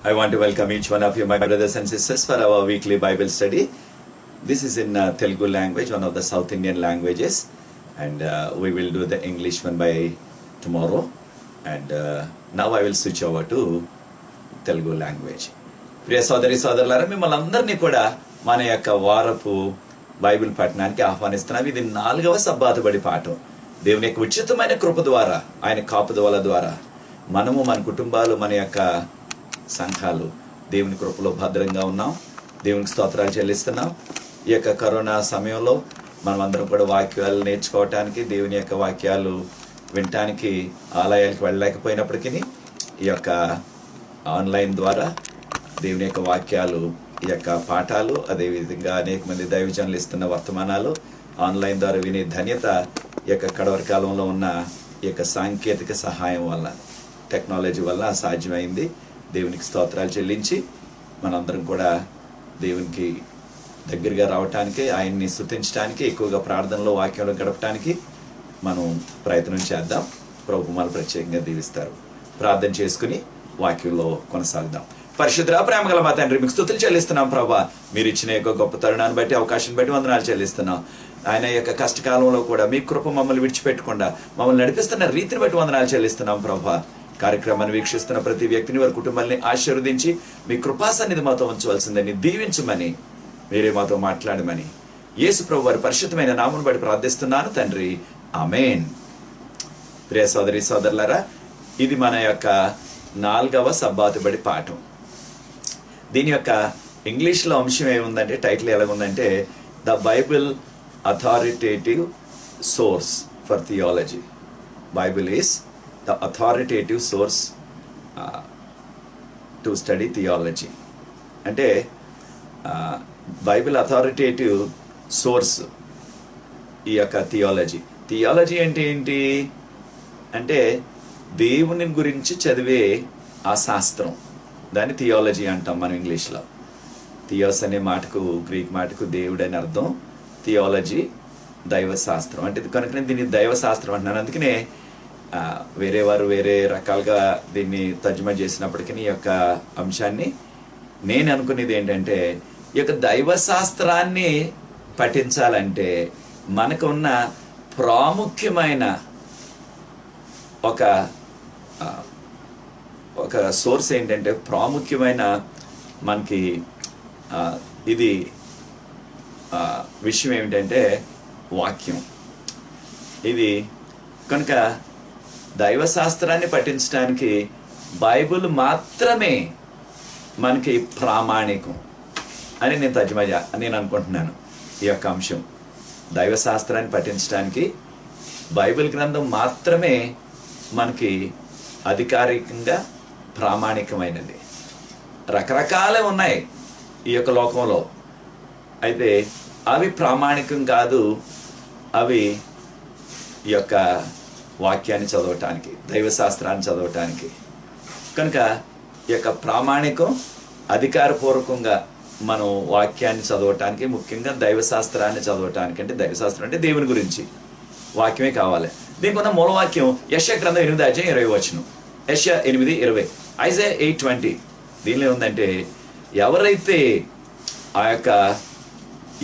I want to welcome each one of you, my brothers and sisters, for our weekly Bible study. This is in Telugu language, one of the South Indian languages, and we will do the English one by tomorrow. And now I will switch over to Telugu language. ప్రియ సోదరి సోదరులారా, మిమ్మల్ని అందరినీ కూడా మన యొక్క వారపు Bible పఠనానికి ఆహ్వానిస్తున్నాం. ఇది 4వ సబ్బాతు బడి పాఠం. దేవుని యొక్క ఉచితమైన కృప ద్వారా, ఆయన కాపుదల ద్వారా మనము, మన కుటుంబాలు, మన యొక్క సంఘాలు దేవుని కృపలో భద్రంగా ఉన్నాం. దేవునికి స్తోత్రాలు చెల్లిస్తున్నాం. ఈ యొక్క కరోనా సమయంలో మనమందరం కూడా వాక్యాలు నేర్చుకోవటానికి, దేవుని యొక్క వాక్యాలు వినటానికి ఆలయాలకు వెళ్ళలేకపోయినప్పటికీ ఈ యొక్క ఆన్లైన్ ద్వారా దేవుని యొక్క వాక్యాలు, ఈ యొక్క పాఠాలు, అదేవిధంగా అనేక మంది దైవజనులు ఇస్తున్న వర్తమానాలు ఆన్లైన్ ద్వారా వినే ధన్యత ఈ యొక్క కడవరి కాలంలో ఉన్న ఈ యొక్క సాంకేతిక సహాయం వల్ల, టెక్నాలజీ వల్ల సాధ్యమైంది. దేవునికి స్తోత్రాలు చెల్లించి మనందరం కూడా దేవునికి దగ్గరగా రావటానికి, ఆయన్ని స్తుతించడానికి, ఎక్కువగా ప్రార్థనలో వాక్యంలో గడపటానికి మనం ప్రయత్నం చేద్దాం. ప్రభు మనల్ని ప్రత్యేకంగా దీవిస్తారు. ప్రార్థన చేసుకుని వాక్యంలో కొనసాగుదాం. పరిశుద్ధ ప్రేమగల మా తండ్రి, మీకు స్తుతులు చెల్లిస్తున్నాం ప్రభా. మీరు ఇచ్చిన యొక్క గొప్ప తరుణాన్ని బట్టి, అవకాశం బట్టి వందనాలు చెల్లిస్తున్నాం. ఆయన యొక్క కష్టకాలంలో కూడా మీ కృప మమ్మల్ని విడిచిపెట్టకుండా మమ్మల్ని నడిపిస్తున్న రీతిని బట్టి వందనాలు చెల్లిస్తున్నాం ప్రభా. కార్యక్రమాన్ని వీక్షిస్తున్న ప్రతి వ్యక్తిని, వారి కుటుంబాన్ని ఆశీర్వదించి మీ కృపా సన్నిధి మాతో ఉంచవలసిందని, దీవించమని, మీరే మాతో మాట్లాడమని యేసు ప్రభు వారి పరిశుద్ధమైన నామమును బట్టి ప్రార్థిస్తున్నాను తండ్రి, ఆమేన్. ప్రియ సోదరి సోదరులారా, ఇది మన యొక్క 4వ సబ్బాతు బడి పాఠం. దీని యొక్క ఇంగ్లీష్లో అంశం ఏముందంటే, టైటిల్ ఎలాగుందంటే, the Bible authoritative source for theology. Bible is the authoritative source to study theology. అంటే బైబిల్ అథారిటేటివ్ సోర్స్ ఈ యొక్క థియాలజీ. థియాలజీ అంటే ఏంటి అంటే, దేవుని గురించి చదివే ఆ శాస్త్రం, దాన్ని థియాలజీ అంటాం మనం ఇంగ్లీష్లో. థియోస్ అనే మాటకు, గ్రీక్ మాటకు దేవుడు అని అర్థం. థియాలజీ దైవశాస్త్రం అంటే, కనుక నేను దీన్ని దైవశాస్త్రం అంటున్నాను. అందుకనే వేరే వారు వేరే రకాలుగా దీన్ని తర్జుమా చేసినప్పటికీ ఈ యొక్క అంశాన్ని నేను అనుకునేది ఏంటంటే, ఈ యొక్క దైవశాస్త్రాన్ని పఠించాలంటే మనకు ఉన్న ప్రాముఖ్యమైన ఒక సోర్స్ ఏంటంటే, ప్రాముఖ్యమైన మనకి ఇది విషయం ఏమిటంటే వాక్యం. ఇది కనుక దైవశాస్త్రాన్ని పఠించడానికి బైబిల్ మాత్రమే మనకి ప్రామాణికం అని నేను అనుకుంటున్నాను. ఈ యొక్క అంశం, దైవశాస్త్రాన్ని పఠించడానికి బైబిల్ గ్రంథం మాత్రమే మనకి అధికారికంగా ప్రామాణికమైనది. రకరకాలే ఉన్నాయి ఈ యొక్క లోకంలో, అయితే అవి ప్రామాణికం కాదు. అవి ఈ యొక్క వాక్యాన్ని చదవటానికి, దైవశాస్త్రాన్ని చదవటానికి. కనుక ఈ యొక్క ప్రామాణికం, అధికారపూర్వకంగా మనం వాక్యాన్ని చదవటానికి, ముఖ్యంగా దైవశాస్త్రాన్ని చదవటానికి, అంటే దైవశాస్త్రం అంటే దేవుని గురించి వాక్యమే కావాలి. దీనికి ఉన్న మూలవాక్యం యెషయా గ్రంథం 8:20. యెషయా 8:20, ఐజాయా 8:20. దీనిలో ఉందంటే, ఎవరైతే ఆ యొక్క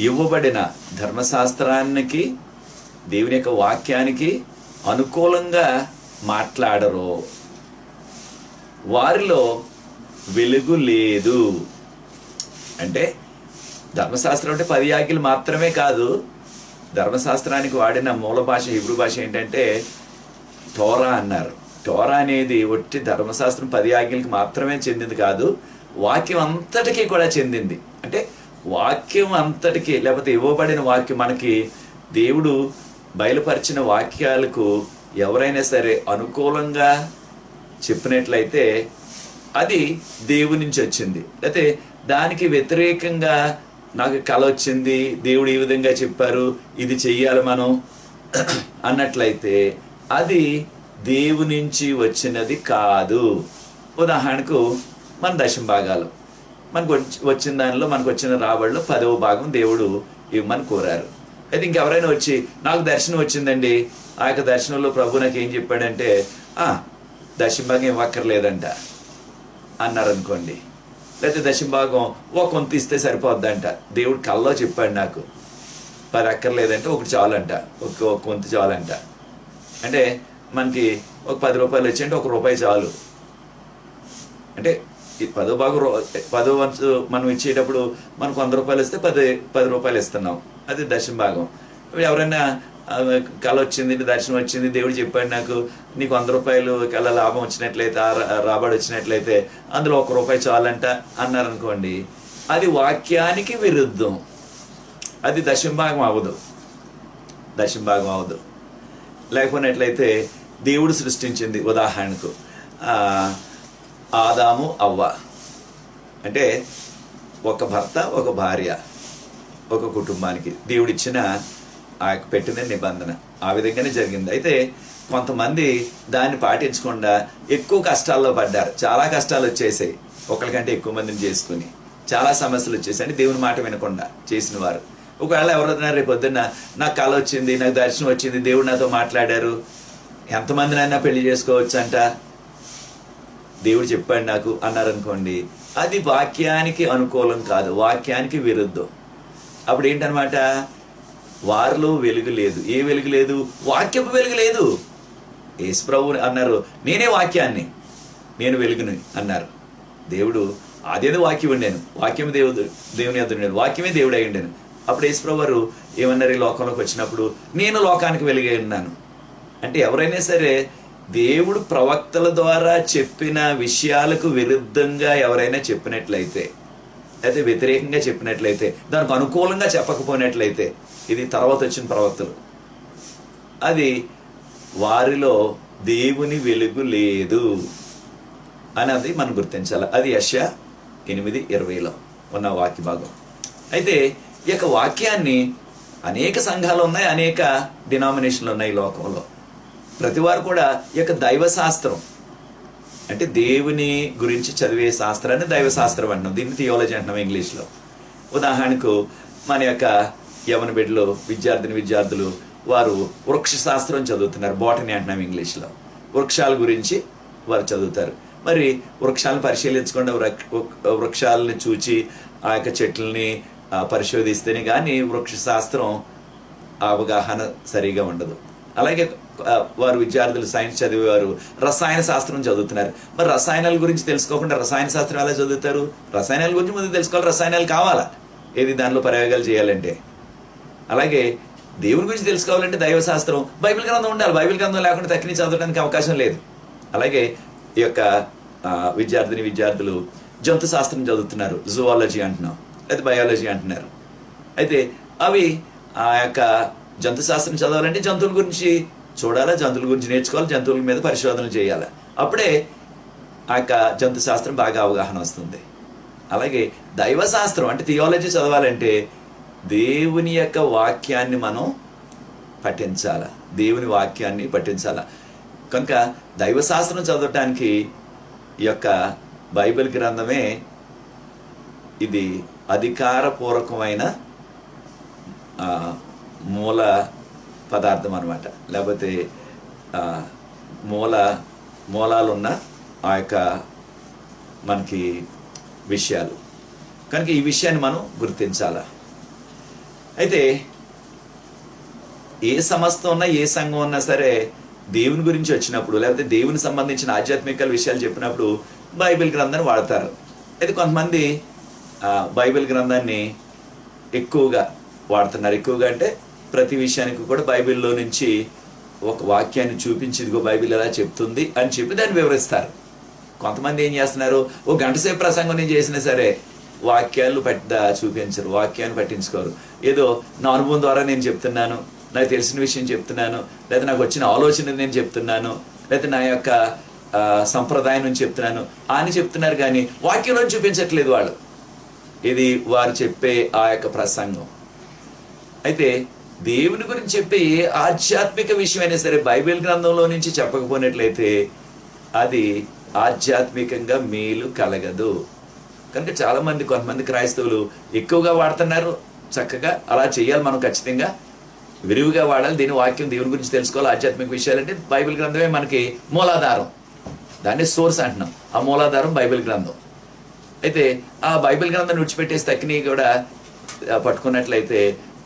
ఇవ్వబడిన ధర్మశాస్త్రానికి, దేవుని యొక్క వాక్యానికి అనుకూలంగా మాట్లాడరో వారిలో వెలుగు లేదు. అంటే ధర్మశాస్త్రం అంటే 10 ఆజ్ఞలు మాత్రమే కాదు. ధర్మశాస్త్రానికి వాడిన మూల భాష, హీబ్రూ భాష ఏంటంటే టోరా అన్నారు. టోరా అనేది ఒట్టి ధర్మశాస్త్రం 10 ఆజ్ఞలకి మాత్రమే చెందింది కాదు, వాక్యం అంతటికీ కూడా చెందింది. అంటే వాక్యం అంతటికీ, లేకపోతే ఇవ్వబడిన వాక్యం, మనకి దేవుడు బయలుపరిచిన వాక్యాలకు ఎవరైనా సరే అనుకూలంగా చెప్పినట్లయితే అది దేవుడి నుంచి వచ్చింది. అయితే దానికి వ్యతిరేకంగా నాకు కల వచ్చింది, దేవుడు ఈ విధంగా చెప్పారు, ఇది చెయ్యాలి మనం అన్నట్లయితే అది దేవుని నుంచి వచ్చినది కాదు. ఉదాహరణకు మన దశమ భాగాలు, మనకు వచ్చిన దానిలో, మనకు వచ్చిన రాబడిలో 10వ భాగం దేవుడు ఇవ్వమని కోరారు. అయితే ఇంకెవరైనా వచ్చి, నాకు దర్శనం వచ్చిందండి, ఆ యొక్క దర్శనంలో ప్రభు నాకు ఏం చెప్పాడంటే, దశమ భాగం ఇవ్వక్కర్లేదంట. అన్నారు అనుకోండి, లేకపోతే దశంభాగం కొంత ఇస్తే సరిపోద్దంట. దేవుడు కల్లో చెప్పాడు నాకు 10 అక్కర్లేదంటే ఒకటి చాలంట, ఒక కొంత చాలంట. అంటే మనకి ఒక 10 రూపాయలు వచ్చి అంటే ₹1 చాలు. అంటే ఈ 10 వంతు మనం ఇచ్చేటప్పుడు మనకు ₹100 ఇస్తే 10 రూపాయలు ఇస్తున్నాం, అది దశంభాగం. ఎవరైనా కళ వచ్చింది, దర్శనం వచ్చింది, దేవుడు చెప్పాడు నాకు నీకు ₹100 కళ లాభం వచ్చినట్లయితే, రాబడి వచ్చినట్లయితే అందులో ₹1 చాలంట అన్నారనుకోండి, అది వాక్యానికి విరుద్ధం, అది దశంభాగం అవ్వదు. లేకపోయినట్లయితే దేవుడు సృష్టించింది, ఉదాహరణకు ఆదాము అవ్వ అంటే ఒక భర్త ఒక భార్య, ఒక కుటుంబానికి దేవుడిచ్చిన పెట్టిన నిబంధన ఆ విధంగానే జరిగింది. అయితే కొంతమంది దాన్ని పాటించకుండా ఎక్కువ కష్టాల్లో పడ్డారు, చాలా కష్టాలు వచ్చేసాయి, ఒకరికంటే ఎక్కువ మందిని చేసుకుని చాలా సమస్యలు వచ్చేసాయి. అంటే దేవుని మాట వినకుండా చేసిన వారు. ఒకవేళ ఎవరైనా రేపు పొద్దున్న నాకు కళ వచ్చింది, నాకు దర్శనం వచ్చింది, దేవుడు నాతో మాట్లాడారు, ఎంతమందినైనా పెళ్లి చేసుకోవచ్చు అంట, దేవుడు చెప్పాడు నాకు అన్నారనుకోండి, అది వాక్యానికి అనుకూలం కాదు, వాక్యానికి విరుద్ధం. అప్పుడు ఏంటనమాట, వారిలో వెలుగు లేదు. ఏ వెలుగు లేదు? వాక్యపు వెలుగు లేదు. యేసు ప్రభువు అన్నారు, నేనే వాక్యాన్ని, నేను వెలుగుని అన్నారు. దేవుడు ఆదేదో వాక్యం ఉండేను, వాక్యం దేవుని యొద్ద ఉండేను, వాక్యమే దేవుడు అయి ఉండేను. అప్పుడు యేసు ప్రభు వారు ఏమన్నారు, ఈ లోకంలోకి వచ్చినప్పుడు నేను లోకానికి వెలుగై ఉన్నాను. అంటే ఎవరైనా సరే దేవుడు ప్రవక్తల ద్వారా చెప్పిన విషయాలకు విరుద్ధంగా ఎవరైనా చెప్పినట్లయితే, అయితే వ్యతిరేకంగా చెప్పినట్లయితే, దానికి అనుకూలంగా చెప్పకపోయినట్లయితే, ఇది తర్వాత వచ్చిన ప్రవక్తలు, అది వారిలో దేవుని వెలుగు లేదు అనేది మనం గుర్తించాలి. అది యెషయా 8:20లో ఉన్న వాక్య భాగం. అయితే ఈ యొక్క వాక్యాన్ని అనేక సంఘాలు ఉన్నాయి, అనేక డినామినేషన్లు ఉన్నాయి ఈ లోకంలో. ప్రతి వారు కూడా ఈ యొక్క దైవశాస్త్రం అంటే దేవుని గురించి చదివే శాస్త్రాన్ని దైవశాస్త్రం అంటున్నాం, దీన్ని థియాలజీ అంటున్నాం ఇంగ్లీష్లో. ఉదాహరణకు మన యొక్క యవన బిడ్డలు, విద్యార్థులు వారు వృక్ష శాస్త్రం చదువుతున్నారు, బోటనీ అంటున్నాం ఇంగ్లీష్లో. వృక్షాల గురించి వారు చదువుతారు. మరి వృక్షాలను పరిశీలించకుండా వృక్షాలని చూచి ఆ యొక్క చెట్లని పరిశోధిస్తేనే కానీ వృక్ష శాస్త్రం అవగాహన సరిగా ఉండదు. అలాగే వారు విద్యార్థులు సైన్స్ చదివేవారు రసాయన శాస్త్రం చదువుతున్నారు. మరి రసాయనాల గురించి తెలుసుకోకుండా రసాయన శాస్త్రం ఎలా చదువుతారు? రసాయనాల గురించి ముందు తెలుసుకోవాలి, రసాయనాలు కావాలా ఏది దానిలో ప్రయోగాలు చేయాలంటే. అలాగే దేవుని గురించి తెలుసుకోవాలంటే దైవశాస్త్రం, బైబిల్ గ్రంథం ఉండాలి. బైబిల్ గ్రంథం లేకుండా తక్కిని చదవడానికి అవకాశం లేదు. అలాగే ఈ యొక్క విద్యార్థులు జంతు శాస్త్రం చదువుతున్నారు, జువాలజీ అంటున్నాం, లేదా బయాలజీ అంటున్నారు. అయితే అవి ఆ యొక్క జంతు శాస్త్రం చదవాలంటే జంతువుల గురించి చూడాలా, జంతువుల గురించి నేర్చుకోవాలి, జంతువుల మీద పరిశోధనలు చేయాలి. అప్పుడే ఆ యొక్క జంతు శాస్త్రం బాగా అవగాహన వస్తుంది. అలాగే దైవశాస్త్రం అంటే థియాలజీ చదవాలంటే దేవుని యొక్క వాక్యాన్ని మనం పఠించాలి, దేవుని వాక్యాన్ని పఠించాలి. కనుక దైవశాస్త్రం చదవటానికి ఈ యొక్క బైబిల్ గ్రంథమే ఇది అధికారపూర్వకమైన మూల పదార్థం అన్నమాట, లేకపోతే మూలాలున్న ఆ యొక్క మనకి విషయాలు. కనుక ఈ విషయాన్ని మనం గుర్తించాల. అయితే ఏ సంస్థ ఉన్నా, ఏ సంఘం ఉన్నా సరే, దేవుని గురించి వచ్చినప్పుడు, లేకపోతే దేవుని సంబంధించిన ఆధ్యాత్మిక విషయాలు చెప్పినప్పుడు బైబిల్ గ్రంథాన్ని వాడతారు. అయితే కొంతమంది బైబిల్ గ్రంథాన్ని ఎక్కువగా వాడుతున్నారు. ఎక్కువగా అంటే ప్రతి విషయానికి కూడా బైబిల్లో నుంచి ఒక వాక్యాన్ని చూపించి, ఇదిగో బైబిల్ ఎలా చెప్తుంది అని చెప్పి దాన్ని వివరిస్తారు. కొంతమంది ఏం చేస్తున్నారు, ఓ గంట సేపు ప్రసంగం నేను చేసినా సరే వాక్యాలు చూపించరు, వాక్యాన్ని పట్టించుకోరు. ఏదో నా అనుభవం ద్వారా నేను చెప్తున్నాను, నాకు తెలిసిన విషయం చెప్తున్నాను, లేదా నాకు వచ్చిన ఆలోచన నేను చెప్తున్నాను, లేదా నా యొక్క సంప్రదాయం నుంచి చెప్తున్నాను అని చెప్తున్నారు, కానీ వాక్యంలో చూపించట్లేదు వాళ్ళు. ఇది వారు చెప్పే ఆ యొక్క ప్రసంగం. అయితే దేవుని గురించి చెప్పే ఏ ఆధ్యాత్మిక విషయమైనా సరే బైబిల్ గ్రంథంలో నుంచి చెప్పకపోయినట్లయితే అది ఆధ్యాత్మికంగా మేలు కలగదు. కనుక కొంతమంది క్రైస్తవులు ఎక్కువగా వాడుతున్నారు. చక్కగా అలా చేయాలి, మనం ఖచ్చితంగా విరివిగా వాడాలి. దీని వాక్యం దేవుని గురించి తెలుసుకోవాలి. ఆధ్యాత్మిక విషయాలంటే బైబిల్ గ్రంథమే మనకి మూలాధారం. దాన్ని సోర్స్ అంటున్నాం. ఆ మూలాధారం బైబిల్ గ్రంథం. అయితే ఆ బైబిల్ గ్రంథాన్ని విడిచిపెట్టేసి తక్కిని కూడా పట్టుకున్నట్లయితే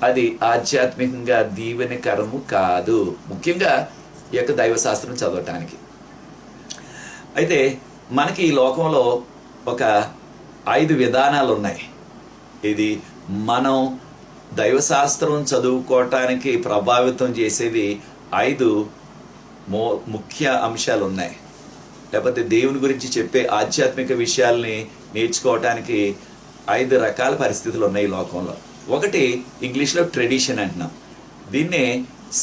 అది ఆధ్యాత్మికంగా దీవెనకరము కాదు, ముఖ్యంగా ఈ యొక్క దైవశాస్త్రం చదవటానికి. అయితే మనకి ఈ లోకంలో ఒక 5 విధానాలు ఉన్నాయి. ఇది మనం దైవశాస్త్రం చదువుకోవటానికి ప్రభావితం చేసేది 5 ముఖ్య అంశాలు ఉన్నాయి. లేకపోతే దేవుని గురించి చెప్పే ఆధ్యాత్మిక విషయాల్ని నేర్చుకోవటానికి 5 రకాల పరిస్థితులు ఉన్నాయి ఈ లోకంలో. ఒకటి ఇంగ్లీష్లో ట్రెడిషన్ అంటున్నాం, దీన్నే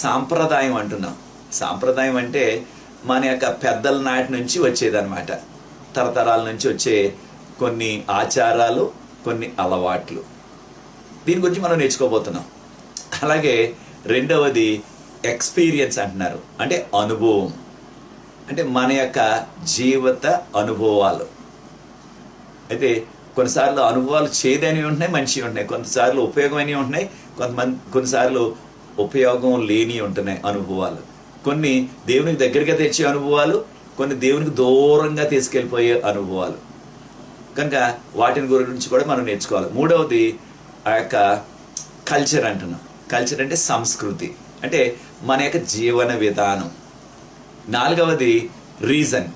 సాంప్రదాయం అంటున్నాం. సాంప్రదాయం అంటే మన యొక్క పెద్దల నాటి నుంచి వచ్చేదన్నమాట. తరతరాల నుంచి వచ్చే కొన్ని ఆచారాలు, కొన్ని అలవాట్లు, దీని గురించి మనం నేర్చుకోబోతున్నాం. అలాగే రెండవది ఎక్స్పీరియన్స్ అంటున్నారు, అంటే అనుభవం, అంటే మన యొక్క జీవిత అనుభవాలు. అయితే కొన్నిసార్లు అనుభవాలు చేదైనవి ఉంటున్నాయి, మంచివి ఉంటున్నాయి. కొన్నిసార్లు ఉపయోగమైనవి ఉంటున్నాయి, కొన్నిసార్లు ఉపయోగం లేని ఉంటున్నాయి అనుభవాలు. కొన్ని దేవునికి దగ్గరగా తెచ్చే అనుభవాలు, కొన్ని దేవునికి దూరంగా తీసుకెళ్ళిపోయే అనుభవాలు. కనుక వాటిని గురించి కూడా మనం నేర్చుకోవాలి. మూడవది ఆ యొక్క కల్చర్ అంటున్నాం. కల్చర్ అంటే సంస్కృతి, అంటే మన యొక్క జీవన విధానం. నాలుగవది రీజన్,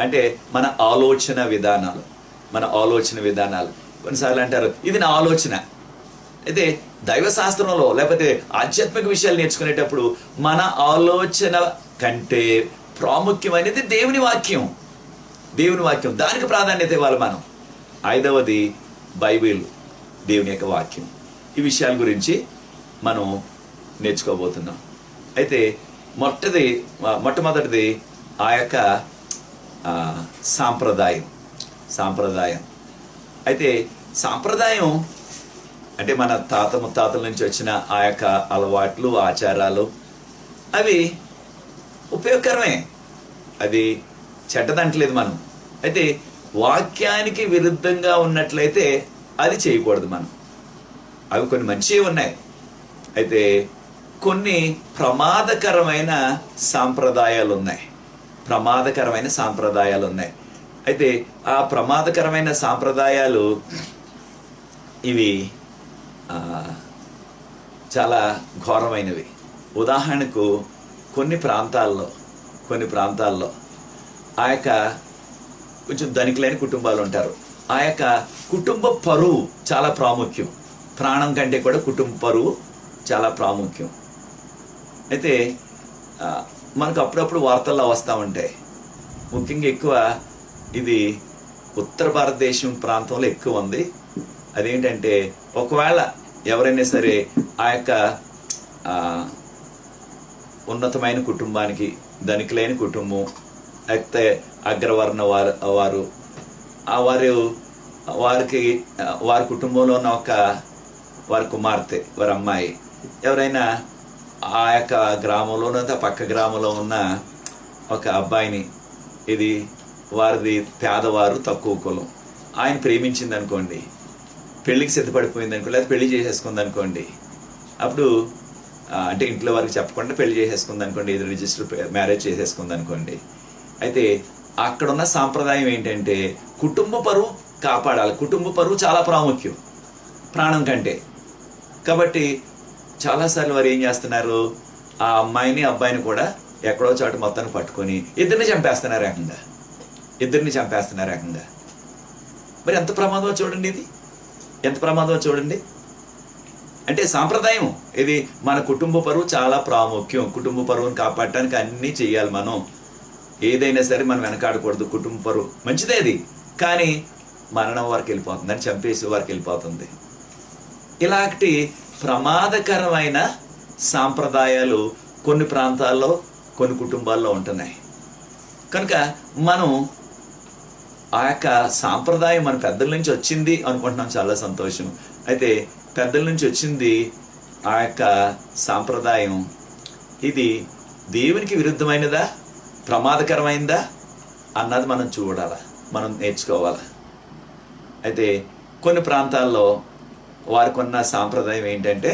అంటే మన ఆలోచన విధానాలు. మన ఆలోచన విధానాలు కొన్నిసార్లు అంటారు ఇది నా ఆలోచన. అయితే దైవశాస్త్రంలో లేకపోతే ఆధ్యాత్మిక విషయాలు నేర్చుకునేటప్పుడు మన ఆలోచన కంటే ప్రాముఖ్యమైనది దేవుని వాక్యం. దేవుని వాక్యం, దానికి ప్రాధాన్యత ఇవ్వాలి మనం. ఐదవది బైబిల్, దేవుని యొక్క వాక్యం. ఈ విషయాల గురించి మనం నేర్చుకోబోతున్నాం. అయితే మొట్టమొదటిది ఆ యొక్క సాంప్రదాయం. అయితే సాంప్రదాయం అంటే మన తాత ముత్తాతల నుంచి వచ్చిన ఆ యొక్క అలవాట్లు, ఆచారాలు, అవి ఉపయోగకరమే, అది చెడ్డదంటలేదు మనం. అయితే వాక్యానికి విరుద్ధంగా ఉన్నట్లయితే అది చేయకూడదు మనం. అవి కొన్ని మంచివి ఉన్నాయి, అయితే కొన్ని ప్రమాదకరమైన సాంప్రదాయాలు ఉన్నాయి. అయితే ఆ ప్రమాదకరమైన సాంప్రదాయాలు ఇవి చాలా ఘోరమైనవి. ఉదాహరణకు కొన్ని ప్రాంతాల్లో ఆ యొక్క కొంచెం ధనికులైన కుటుంబాలు ఉంటారు. ఆ యొక్క కుటుంబ పరువు చాలా ప్రాముఖ్యం. ప్రాణం కంటే కూడా కుటుంబ పరువు చాలా ప్రాముఖ్యం. అయితే మనకు అప్పుడప్పుడు వార్తల్లో వస్తూ ఉంటాయి. ముఖ్యంగా ఎక్కువ ఇది ఉత్తర భారతదేశం ప్రాంతంలో ఎక్కువ ఉంది. అదేంటంటే ఒకవేళ ఎవరైనా సరే ఆ యొక్క ఉన్నతమైన కుటుంబానికి, ధనికులైన కుటుంబం, అయితే అగ్రవర్ణ వారి కుటుంబంలో ఉన్న వారి కుమార్తె, వారి అమ్మాయి ఎవరైనా ఆ యొక్క గ్రామంలోనూ పక్క గ్రామంలో ఉన్న ఒక అబ్బాయిని, ఇది వారిది పేదవారు, తక్కువ కులం, ఆయన ప్రేమించింది అనుకోండి, పెళ్ళికి సిద్ధపడిపోయింది అనుకోండి, లేదా పెళ్లి చేసేసుకుంది అనుకోండి, అప్పుడు అంటే ఇంట్లో వారికి చెప్పకుండా పెళ్లి చేసేసుకుంది అనుకోండి, ఇది రిజిస్టర్ మ్యారేజ్ చేసేసుకుంది అనుకోండి. అయితే అక్కడున్న సాంప్రదాయం ఏంటంటే కుటుంబ పరువు కాపాడాలి. కుటుంబ పరువు చాలా ప్రాముఖ్యం ప్రాణం కంటే. కాబట్టి చాలాసార్లు వారు ఏం చేస్తున్నారు, ఆ అమ్మాయిని అబ్బాయిని కూడా ఎక్కడో చోట మొత్తాన్ని పట్టుకొని ఇద్దరిని చంపేస్తున్నారు ఏకంగా. మరి ఎంత ప్రమాదమో చూడండి, ఇది ఎంత ప్రమాదమో చూడండి. అంటే సాంప్రదాయం ఇది, మన కుటుంబ పరువు చాలా ప్రాముఖ్యం. కుటుంబ పరువును కాపాడటానికి అన్నీ చెయ్యాలి మనం. ఏదైనా సరే మనం వెనకాడకూడదు. కుటుంబ పరువు మంచిదే అది, కానీ మరణం వరకు వెళ్ళిపోతుంది, దాన్ని చంపేసే వరకు వెళ్ళిపోతుంది. ఇలాంటి ప్రమాదకరమైన సాంప్రదాయాలు కొన్ని ప్రాంతాల్లో, కొన్ని కుటుంబాల్లో ఉంటున్నాయి. కనుక మనం ఆ యొక్క సాంప్రదాయం మన పెద్దల నుంచి వచ్చింది అనుకుంటున్నాం, చాలా సంతోషం. అయితే పెద్దల నుంచి వచ్చింది ఆ యొక్క సాంప్రదాయం, ఇది దేవునికి విరుద్ధమైనదా, ప్రమాదకరమైందా అన్నది మనం చూడాలి, మనం నేర్చుకోవాలి. అయితే కొన్ని ప్రాంతాల్లో వారికి ఉన్న సాంప్రదాయం ఏంటంటే,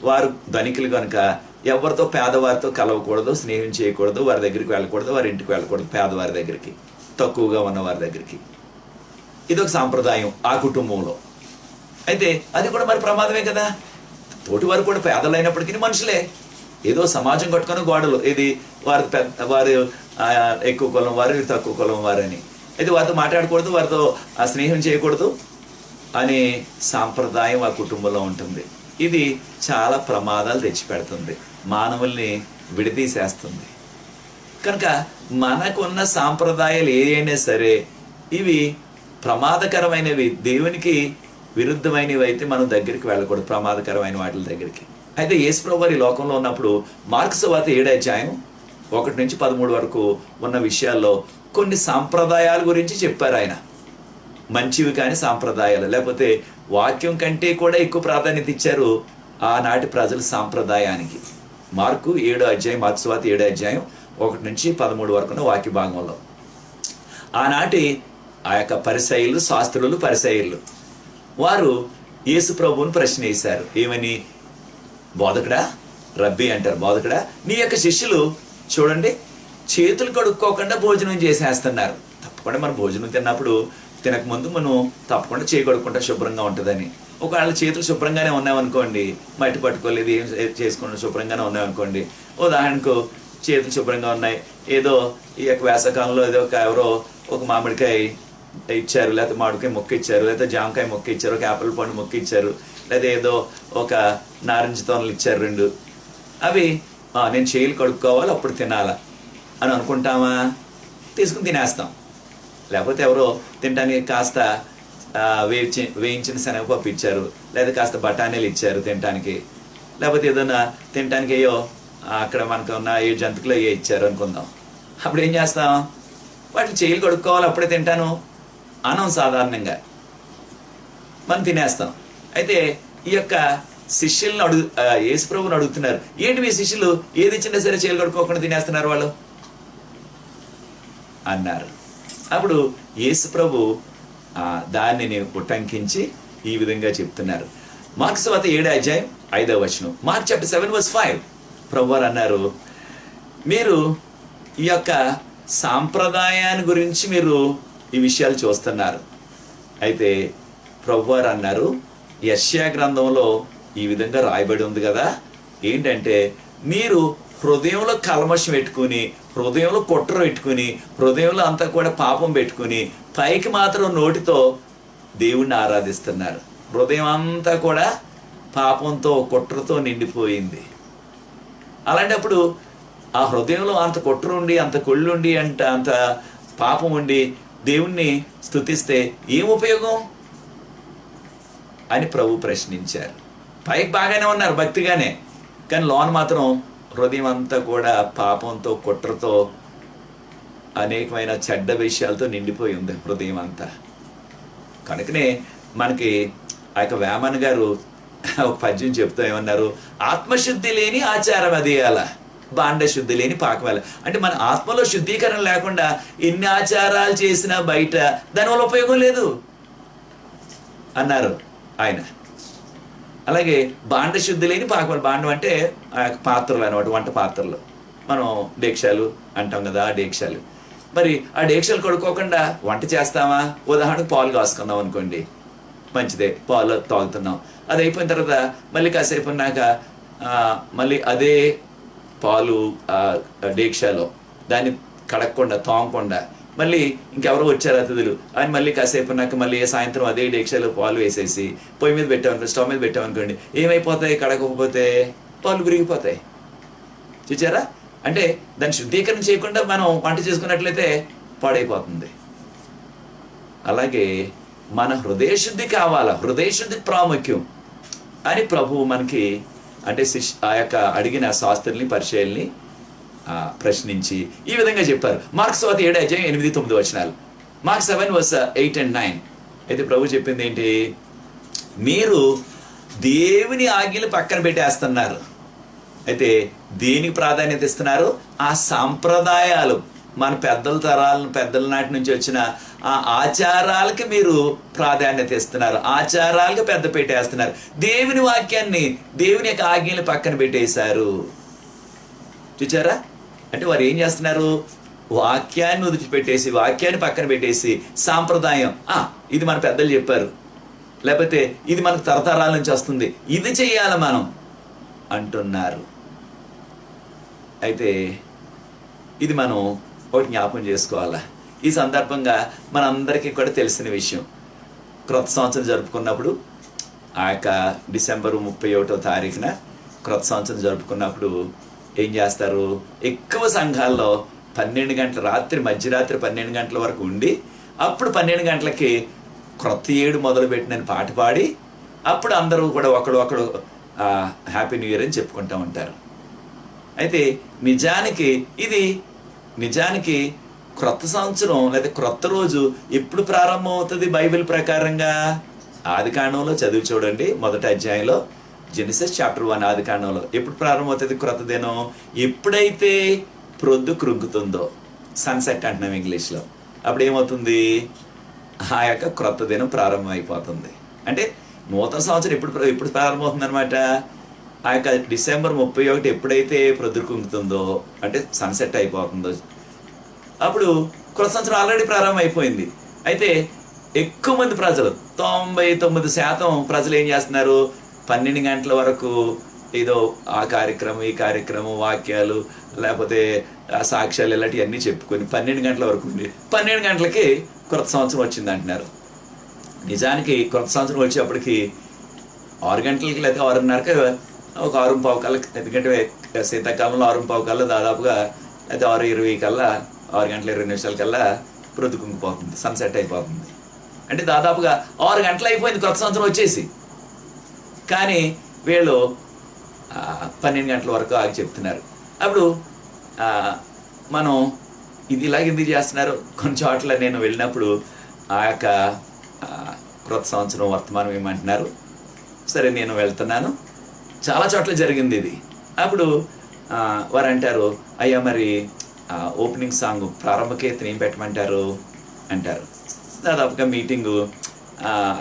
వారు ధనికులు కనుక ఎవరితో పేదవారితో కలవకూడదు, స్నేహం చేయకూడదు, వారి దగ్గరికి వెళ్ళకూడదు, వారి ఇంటికి వెళ్ళకూడదు, పేదవారి దగ్గరికి. తక్కువగా ఉన్న వారి దగ్గరికి. ఇదొక సాంప్రదాయం ఆ కుటుంబంలో. అయితే అది కూడా మరి ప్రమాదమే కదా. తోటి వారు కూడా పేదలైనప్పటికీ మనుషులే. ఏదో సమాజం కట్టుకుని గోడలు, ఇది వారు ఎక్కువ కులం వారు, వీరు తక్కువ కులం వారని, అయితే వారితో మాట్లాడకూడదు, వారితో స్నేహం చేయకూడదు అనే సాంప్రదాయం ఆ కుటుంబంలో ఉంటుంది. ఇది చాలా ప్రమాదాలు తెచ్చిపెడుతుంది, మానవుల్ని విడదీసేస్తుంది. కనుక మనకున్న సాంప్రదాయాలు ఏదైనా సరే ఇవి ప్రమాదకరమైనవి, దేవునికి విరుద్ధమైనవి అయితే మనం దగ్గరికి వెళ్ళకూడదు, ప్రమాదకరమైన వాటి దగ్గరికి. అయితే యేసుప్రభువు వారి లోకంలో ఉన్నప్పుడు మార్కు సువార్త 7వ అధ్యాయం 1 నుంచి 13 వరకు ఉన్న విషయాల్లో కొన్ని సాంప్రదాయాల గురించి చెప్పారు ఆయన. మంచివి కాని సాంప్రదాయాలు, లేకపోతే వాక్యం కంటే కూడా ఎక్కువ ప్రాధాన్యత ఇచ్చారు ఆనాటి ప్రజల సాంప్రదాయానికి. మార్కు 7వ అధ్యాయం, మార్కు సువార్త 7వ అధ్యాయం 1 నుంచి 13 వరకు ఉన్న వాక్య భాగంలో ఆనాటి ఆ యొక్క పరిసయ్యులు, శాస్త్రులు, పరిసయ్యులు వారు యేసు ప్రభువుని ప్రశ్న వేశారు. ఏమని? బోధకుడా, రబ్బీ అంటారు, బోధకుడా, నీ యొక్క శిష్యులు చూడండి చేతులు కడుక్కోకుండా భోజనం చేసేస్తున్నారు. తప్పకుండా మనం భోజనం తిన్నప్పుడు తినకముందు మనం తప్పకుండా చేయి కడుక్కుంటా శుభ్రంగా ఉంటుందని. ఒకవేళ చేతులు శుభ్రంగానే ఉన్నాయనుకోండి, మట్టి పట్టుకోలేదు, ఏం చేసుకుంటూ శుభ్రంగానే ఉన్నాయనుకోండి, ఉదాహరణకు చేతులు శుభ్రంగా ఉన్నాయి, ఏదో ఈ యొక్క వేసవకాలంలో ఏదో ఎవరో ఒక మామిడికాయ ఇచ్చారు, లేకపోతే మామిడికాయ మొక్క ఇచ్చారు, లేకపోతే జామకాయ మొక్క ఇచ్చారు, ఒక యాపిల్ పండు మొక్క ఇచ్చారు, లేదా ఏదో ఒక నారింజ తోనలు ఇచ్చారు 2, అవి నేను చేతులు కడుక్కోవాలి అప్పుడు తినాలా అని అనుకుంటామా? తీసుకుని తినేస్తాం. లేకపోతే ఎవరో తినడానికి కాస్త వేయించిన శనగపప్పు ఇచ్చారు, లేదా కాస్త బఠానీలు ఇచ్చారు తినడానికి, లేకపోతే ఏదైనా తినడానికి అయ్యో అక్కడ మనకు ఉన్న ఏ జంతువులు అయ్యో ఇచ్చారు అనుకుందాం. అప్పుడు ఏం చేస్తాం? వాటిని చేతులు కడుక్కోవాలి అప్పుడే తింటాను అనం సాధారణంగా మనం తినేస్తాం. అయితే ఈ యొక్క శిష్యులను యేసుప్రభుని అడుగుతున్నారు, ఏంటి మీ శిష్యులు ఏది ఇచ్చినా సరే చేతులు కడుక్కోకుండా తినేస్తున్నారు వాళ్ళు అన్నారు. అప్పుడు యేసుప్రభు దాన్ని నేను ఉటంకించి ఈ విధంగా చెప్తున్నారు. మార్కు సువార్త 7వ అధ్యాయం 5వ వచనం, మార్క్ చాప్టర్ 7 verse 5, ప్రభువారు అన్నారు, మీరు ఈ యొక్క సాంప్రదాయాన్ని గురించి మీరు ఈ విషయాలు చూస్తున్నారు. అయితే ప్రభువారు అన్నారు, యెషయా గ్రంథంలో ఈ విధంగా రాయబడి ఉంది కదా, ఏంటంటే మీరు హృదయంలో కల్మషం పెట్టుకుని, హృదయంలో కుట్ర పెట్టుకుని, హృదయంలో అంతా కూడా పాపం పెట్టుకుని, పైకి మాత్రం నోటితో దేవుణ్ణి ఆరాధిస్తున్నారు. హృదయం అంతా కూడా పాపంతో కుట్రతో నిండిపోయింది. అలాంటప్పుడు ఆ హృదయంలో అంత కుట్ర ఉండి, అంత కొళ్ళుండి, అంత పాపం ఉండి దేవుణ్ణి స్తుతిస్తే ఏం ఉపయోగం అని ప్రభు ప్రశ్నించారు. పైకి బాగానే ఉన్నారు భక్తిగానే, కానీ లోన్ మాత్రం హృదయం అంతా కూడా పాపంతో కుట్రతో అనేకమైన చెడ్డ విషయాలతో నిండిపోయి ఉంది హృదయం అంతా. కనుకనే మనకి ఆ యొక్క వేమన గారు ఒక పద్యం చెప్తూ ఏమన్నారు, ఆత్మశుద్ధి లేని ఆచారం అదేయాల, బాండ శుద్ధి లేని పాకవేళ. అంటే మన ఆత్మలో శుద్ధీకరణ లేకుండా ఎన్ని ఆచారాలు చేసినా బయట దానివల్ల ఉపయోగం లేదు అన్నారు ఆయన. అలాగే బాండ శుద్ధి లేని పాకవేళ, బాండం అంటే ఆ యొక్క పాత్రలు అనమాట, వంట పాత్రలు, మనం డేక్షాలు అంటాం కదా, ఆ డేక్షాలు. మరి ఆ డేక్షాలు కడుక్కోకుండా వంట చేస్తామా? ఉదాహరణకు పాలు కాసుకున్నాం అనుకోండి, మంచిదే, పాలు తాగుతున్నాం, అది అయిపోయిన తర్వాత మళ్ళీ కాసేపు ఉన్నాక మళ్ళీ అదే పాలు డేక్షాలో దాన్ని కడగకుండా తోమకుండా మళ్ళీ ఇంకెవరో వచ్చారు అతిథులు అని మళ్ళీ కాసేపు ఉన్నాక మళ్ళీ సాయంత్రం అదే డేక్షాలో పాలు వేసేసి పొయ్యి మీద పెట్టామనుకోండి, స్టవ్ మీద పెట్టామనుకోండి, ఏమైపోతాయి? కడగకపోతే పాలు విరిగిపోతాయి. చూచారా? అంటే దాన్ని శుద్ధీకరణ చేయకుండా మనం వంట చేసుకున్నట్లయితే పాడైపోతుంది. అలాగే మన హృదయ శుద్ధి కావాలా, హృదయ శుద్ధి ప్రాముఖ్యం అని ప్రభువు మనకి అంటే ఆ యొక్క అడిగిన శాస్త్రుల్ని పరిచయాల్ని ప్రశ్నించి ఈ విధంగా చెప్పారు. మార్కు సువార్త 7వ అధ్యాయం 8-9 వచనాలు, మార్క్ 7 verse 8 and 9. అయితే ప్రభు చెప్పింది ఏంటి? మీరు దేవుని ఆజ్ఞలు పక్కన పెట్టేస్తున్నారు. అయితే దేనికి ప్రాధాన్యత ఇస్తున్నారు? ఆ సాంప్రదాయాలు, మన పెద్దల నాటి నుంచి వచ్చిన ఆ ఆచారాలకి మీరు ప్రాధాన్యత ఇస్తున్నారు, ఆచారాలకు పెద్ద పెట్టేస్తున్నారు. దేవుని వాక్యాన్ని, దేవుని యొక్క ఆజ్ఞలు పక్కన పెట్టేశారు. చూచారా? అంటే వారు ఏం చేస్తున్నారు? వాక్యాన్ని వదిలిపెట్టేసి, వాక్యాన్ని పక్కన పెట్టేసి సాంప్రదాయం, ఇది మన పెద్దలు చెప్పారు, లేకపోతే ఇది మనకు తరతరాల నుంచి వస్తుంది, ఇది చెయ్యాలి మనం అంటున్నారు. అయితే ఇది మనం ఒకటి జ్ఞాపకం చేసుకోవాలా. ఈ సందర్భంగా మనందరికీ కూడా తెలిసిన విషయం, క్రొత్త సంవత్సరం జరుపుకున్నప్పుడు ఆ యొక్క డిసెంబర్ 31వ తారీఖున క్రొత్త సంవత్సరం జరుపుకున్నప్పుడు ఏం చేస్తారు, ఎక్కువ సంఘాల్లో 12 గంటల రాత్రి, మధ్యరాత్రి 12 గంటల వరకు ఉండి, అప్పుడు 12 గంటలకి క్రొత్త ఏడు మొదలుపెట్టినని పాట పాడి, అప్పుడు అందరూ కూడా ఒకడు హ్యాపీ న్యూ ఇయర్ అని చెప్పుకుంటూ ఉంటారు. అయితే నిజానికి క్రొత్త సంవత్సరం లేదా క్రొత్త రోజు ఎప్పుడు ప్రారంభం అవుతుంది బైబిల్ ప్రకారంగా? ఆదికాండంలో చదివి చూడండి, మొదటి అధ్యాయంలో, జెనిసిస్ చాప్టర్ 1 ఆదికాండంలో ఎప్పుడు ప్రారంభం అవుతుంది క్రొత్త దినం? ఎప్పుడైతే ప్రొద్దు కృంగుతుందో, సన్సెట్ అంటున్నాం ఇంగ్లీష్లో, అప్పుడు ఏమవుతుంది, ఆ యొక్క క్రొత్త దినం ప్రారంభం అయిపోతుంది. అంటే నూతన సంవత్సరం ఎప్పుడు ప్రారంభమవుతుంది అనమాట? ఆ యొక్క డిసెంబర్ 31 ఎప్పుడైతే ప్రొద్దు కృంగుతుందో, అంటే సన్సెట్ అయిపోతుందో, అప్పుడు క్రొత్త సంవత్సరం ఆల్రెడీ ప్రారంభం అయిపోయింది. అయితే ఎక్కువ మంది ప్రజలు, 99% ప్రజలు ఏం చేస్తున్నారు, 12 గంటల వరకు ఏదో ఆ కార్యక్రమం, ఈ కార్యక్రమం, వాక్యాలు, లేకపోతే సాక్ష్యాలు ఇలాంటివన్నీ చెప్పుకొని 12 గంటల వరకు ఉంది. 12 గంటలకి క్రొత్త సంవత్సరం వచ్చింది అంటున్నారు. నిజానికి క్రొత్త సంవత్సరం వచ్చేప్పటికి 6 గంటలకి లేదా 6:30కి, ఒక 6:15 కల్లా, ఎందుకంటే శీతాకాలంలో 6:15 కల్లా దాదాపుగా, లేదా 6:20 కల్లా, 6 గంటల 20 నిమిషాల కల్లా ప్రొద్దు కుంగిపోతుంది, సన్సెట్ అయిపోతుంది. అంటే దాదాపుగా 6 గంటలు అయిపోయింది క్రొత్త సంవత్సరం వచ్చేసి. కానీ వీళ్ళు 12 గంటల వరకు ఆగి చెప్తున్నారు. అప్పుడు మనం ఇలాగ ఎందుకు చేస్తున్నారు? కొన్ని చోట్ల నేను వెళ్ళినప్పుడు ఆ యొక్క క్రొత్త సంవత్సరం వర్తమానం ఏమంటున్నారు, సరే నేను వెళ్తున్నాను, చాలా చోట్ల జరిగింది ఇది. అప్పుడు వారు అంటారు, అయ్యా మరి ఓపెనింగ్ సాంగ్, ప్రారంభ కీర్తన ఏం పెట్టమంటారు అంటారు. దాదాపుగా మీటింగు,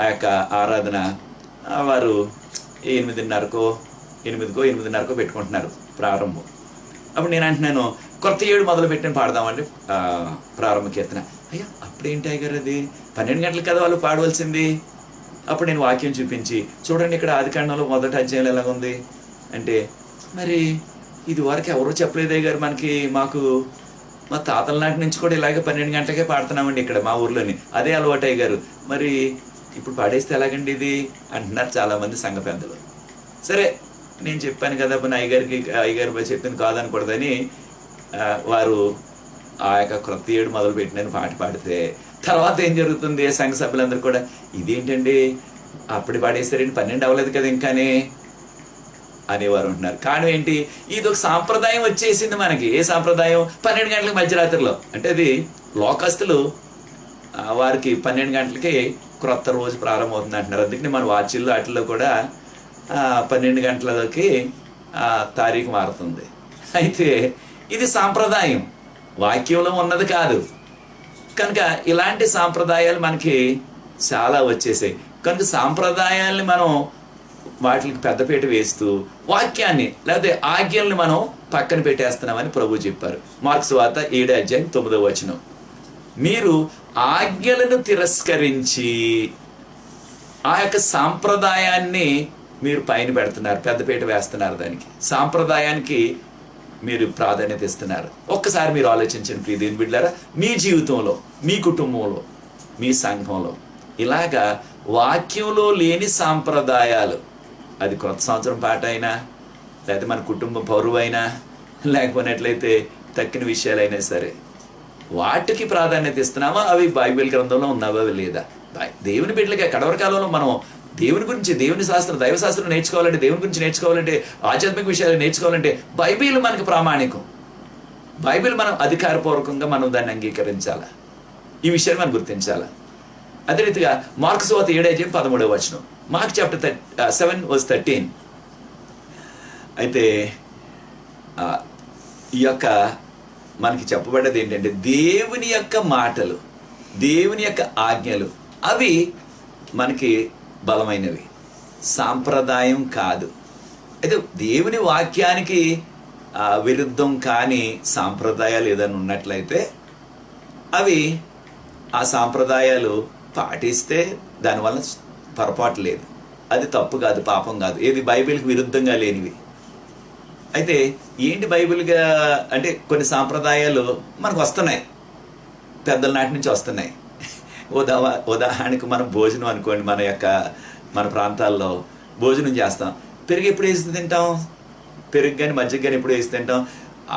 ఆ యొక్క ఆరాధన వారు 8:30కో పెట్టుకుంటున్నారు ప్రారంభం. అప్పుడు నేను అంటున్నాను, కొత్త ఏడు మొదలు పెట్టిన పాడదామండి ప్రారంభ కీర్తన. అయ్యా అప్పుడేంటి గారు, అది 12 గంటలకు కదా వాళ్ళు పాడవలసింది. అప్పుడు నేను వాక్యం చూపించి, చూడండి ఇక్కడ ఆదికాండంలో మొదటి అధ్యాయంలో ఎలాగుంది అంటే, మరి ఇది వరకు ఎవరో చెప్పలేదే గారు మాకు మా తాతల నాటి నుంచి కూడా ఇలాగే 12 గంటలకే పాడుతున్నామండి ఇక్కడ మా ఊర్లోని, అదే అలవాటు అయ్యారు, మరి ఇప్పుడు పాడేస్తే ఎలాగండి ఇది అంటున్నారు చాలామంది సంఘ పెద్దలు. సరే నేను చెప్పాను కదా, అయ్యగారు చెప్పింది కాదనకూడదని వారు ఆ యొక్క క్రొత్త ఏడు మొదలు పెట్టినని పాట పాడితే, తర్వాత ఏం జరుగుతుంది, సంఘ సభ్యులందరూ కూడా ఇదేంటండి అప్పుడు పాడేస్తారండి, 12 అవ్వలేదు కదా ఇంకానే అనేవారు ఉంటున్నారు. కారణం ఏంటి, ఇది ఒక సాంప్రదాయం వచ్చేసింది మనకి. ఏ సాంప్రదాయం? 12 గంటలకు మధ్యరాత్రిలో, అంటే అది లోకస్తులు వారికి 12 గంటలకి క్రొత్త రోజు ప్రారంభమవుతుంది అంటున్నారు. అందుకని మన వాచిల్లో వాటిల్లో కూడా 12 గంటలకి తారీఖు మారుతుంది. అయితే ఇది సాంప్రదాయం, వాక్యంలో ఉన్నది కాదు. కనుక ఇలాంటి సాంప్రదాయాలు మనకి చాలా వచ్చేసాయి. కనుక సాంప్రదాయాల్ని మనం వాటికి పెద్దపీట వేస్తూ వాక్యాన్ని లేకపోతే ఆజ్ఞల్ని మనం పక్కన పెట్టేస్తున్నామని ప్రభు చెప్పారు. మార్క్స్ వార్త 7:9 మీరు ఆజ్ఞలను తిరస్కరించి ఆ యొక్క సాంప్రదాయాన్ని మీరు పైన పెడుతున్నారు, పెద్దపీట వేస్తున్నారు. దానికి సాంప్రదాయానికి మీరు ప్రాధాన్యత ఇస్తున్నారు. ఒక్కసారి మీరు ఆలోచించండి ప్రియ దేవుని బిడ్డలారా, మీ జీవితంలో, మీ కుటుంబంలో, మీ సంఘంలో ఇలాగా వాక్యంలో లేని సాంప్రదాయాలు, అది క్రొత్త సంవత్సరం పాట అయినా, లేకపోతే మన కుటుంబ పరువు అయినా, లేకపోయినట్లయితే తక్కిన విషయాలైనా సరే, వాటికి ప్రాధాన్యత ఇస్తున్నామా? అవి బైబిల్ గ్రంథంలో ఉన్నావా లేదా? దేవుని బిడ్డలకి కడవరి కాలంలో మనం దేవుని గురించి, దేవుని శాస్త్రం, దైవశాస్త్రం నేర్చుకోవాలంటే, దేవుని గురించి నేర్చుకోవాలంటే, ఆధ్యాత్మిక విషయాలు నేర్చుకోవాలంటే బైబిల్ మనకు ప్రామాణికం. బైబిల్ మనం అధికారపూర్వకంగా మనం దాన్ని అంగీకరించాలా, ఈ విషయాన్ని మనం గుర్తించాలా. అదే రీతిగా మార్క్స్ వార్త 7:13 మార్క్ చాప్టర్ 7:13. అయితే ఈ యొక్క మనకి చెప్పబడ్డది ఏంటంటే, దేవుని యొక్క మాటలు, దేవుని యొక్క ఆజ్ఞలు అవి మనకి బలమైనవి, సాంప్రదాయం కాదు. అయితే దేవుని వాక్యానికి విరుద్ధం కానీ సాంప్రదాయాలు ఏదైనా ఉన్నట్లయితే అవి ఆ సాంప్రదాయాలు పాటిస్తే దానివల్ల పొరపాటు లేదు, అది తప్పు కాదు, పాపం కాదు, ఏది బైబిల్కి విరుద్ధంగా లేనివి. అయితే ఏంటి బైబిల్గా అంటే కొన్ని సాంప్రదాయాలు మనకు వస్తున్నాయి, పెద్దల నాటి నుంచి వస్తున్నాయి. ఉదాహరణకు మనం భోజనం అనుకోండి, మన ప్రాంతాల్లో భోజనం చేస్తాం, పెరుగు ఎప్పుడు వేసి తింటాం? పెరుగు కానీ మజ్జిగ కానీ ఎప్పుడు వేసి తింటాం?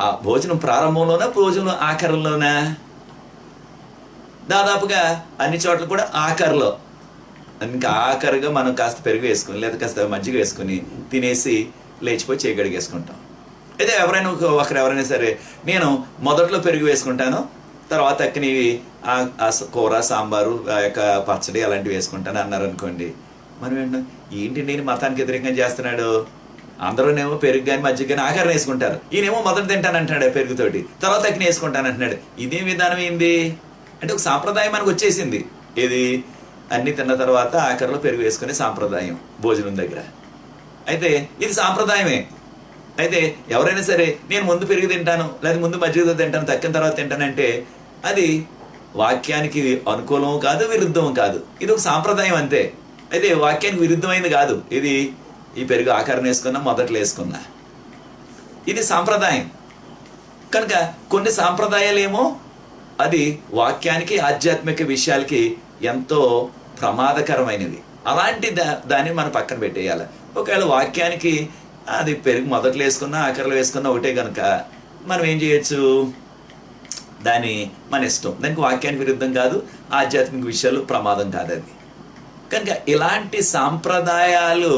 ఆ భోజనం ప్రారంభంలోనా, భోజనం ఆఖరిలోనా? దాదాపుగా అన్ని చోట్ల కూడా ఆఖరిలో. ఇంకా ఆఖరిగా మనం కాస్త పెరుగు వేసుకుని లేదా కాస్త మజ్జిగ వేసుకుని తినేసి లేచిపోయి చేయగడిగేసుకుంటాం. అయితే ఎవరైనా సరే నేను మొదట్లో పెరుగు వేసుకుంటాను, తర్వాత అక్కనివి కూర, సాంబారు, పచ్చడి అలాంటివి వేసుకుంటాను అన్నారు అనుకోండి, మనం ఏంటి నేను మతానికి వ్యతిరేకంగా చేస్తున్నాడు? అందరూనేమో పెరుగు కానీ మజ్జిగ కానీ ఆఖరణ వేసుకుంటారు, ఈయనేమో మొదట తింటానంటున్నాడు పెరుగుతోటి, తర్వాత అక్కని వేసుకుంటానంటున్నాడు. ఇదే విధానం ఏంది అంటే ఒక సాంప్రదాయం మనకు వచ్చేసింది. ఏది అన్ని తిన్న తర్వాత ఆఖరిలో పెరుగు వేసుకునే సాంప్రదాయం భోజనం దగ్గర. అయితే ఇది సాంప్రదాయమే. అయితే ఎవరైనా సరే నేను ముందు పెరుగు తింటాను లేదా ముందు మజ్జిగతో తింటాను తక్కిన తర్వాత తింటానంటే అది వాక్యానికి అనుకూలం కాదు, విరుద్ధం కాదు, ఇది ఒక సాంప్రదాయం అంతే. అయితే వాక్యానికి విరుద్ధమైంది కాదు ఇది. ఈ పెరుగు ఆకారం వేసుకున్నా, మొదట్లో వేసుకున్నా, ఇది సాంప్రదాయం. కనుక కొన్ని సాంప్రదాయాలేమో అది వాక్యానికి, ఆధ్యాత్మిక విషయాలకి ఎంతో ప్రమాదకరమైనవి. అలాంటి దాన్ని మనం పక్కన పెట్టేయాలి. ఒకవేళ వాక్యానికి అది పెరుగు మొదట్లో వేసుకున్నా ఆఖరిలో వేసుకున్నా ఒకటే కనుక మనం ఏం చేయొచ్చు, దాన్ని మన ఇష్టం, దానికి వాక్యానికి విరుద్ధం కాదు, ఆధ్యాత్మిక విషయాలు ప్రమాదం కాదు అది. కనుక ఇలాంటి సాంప్రదాయాలు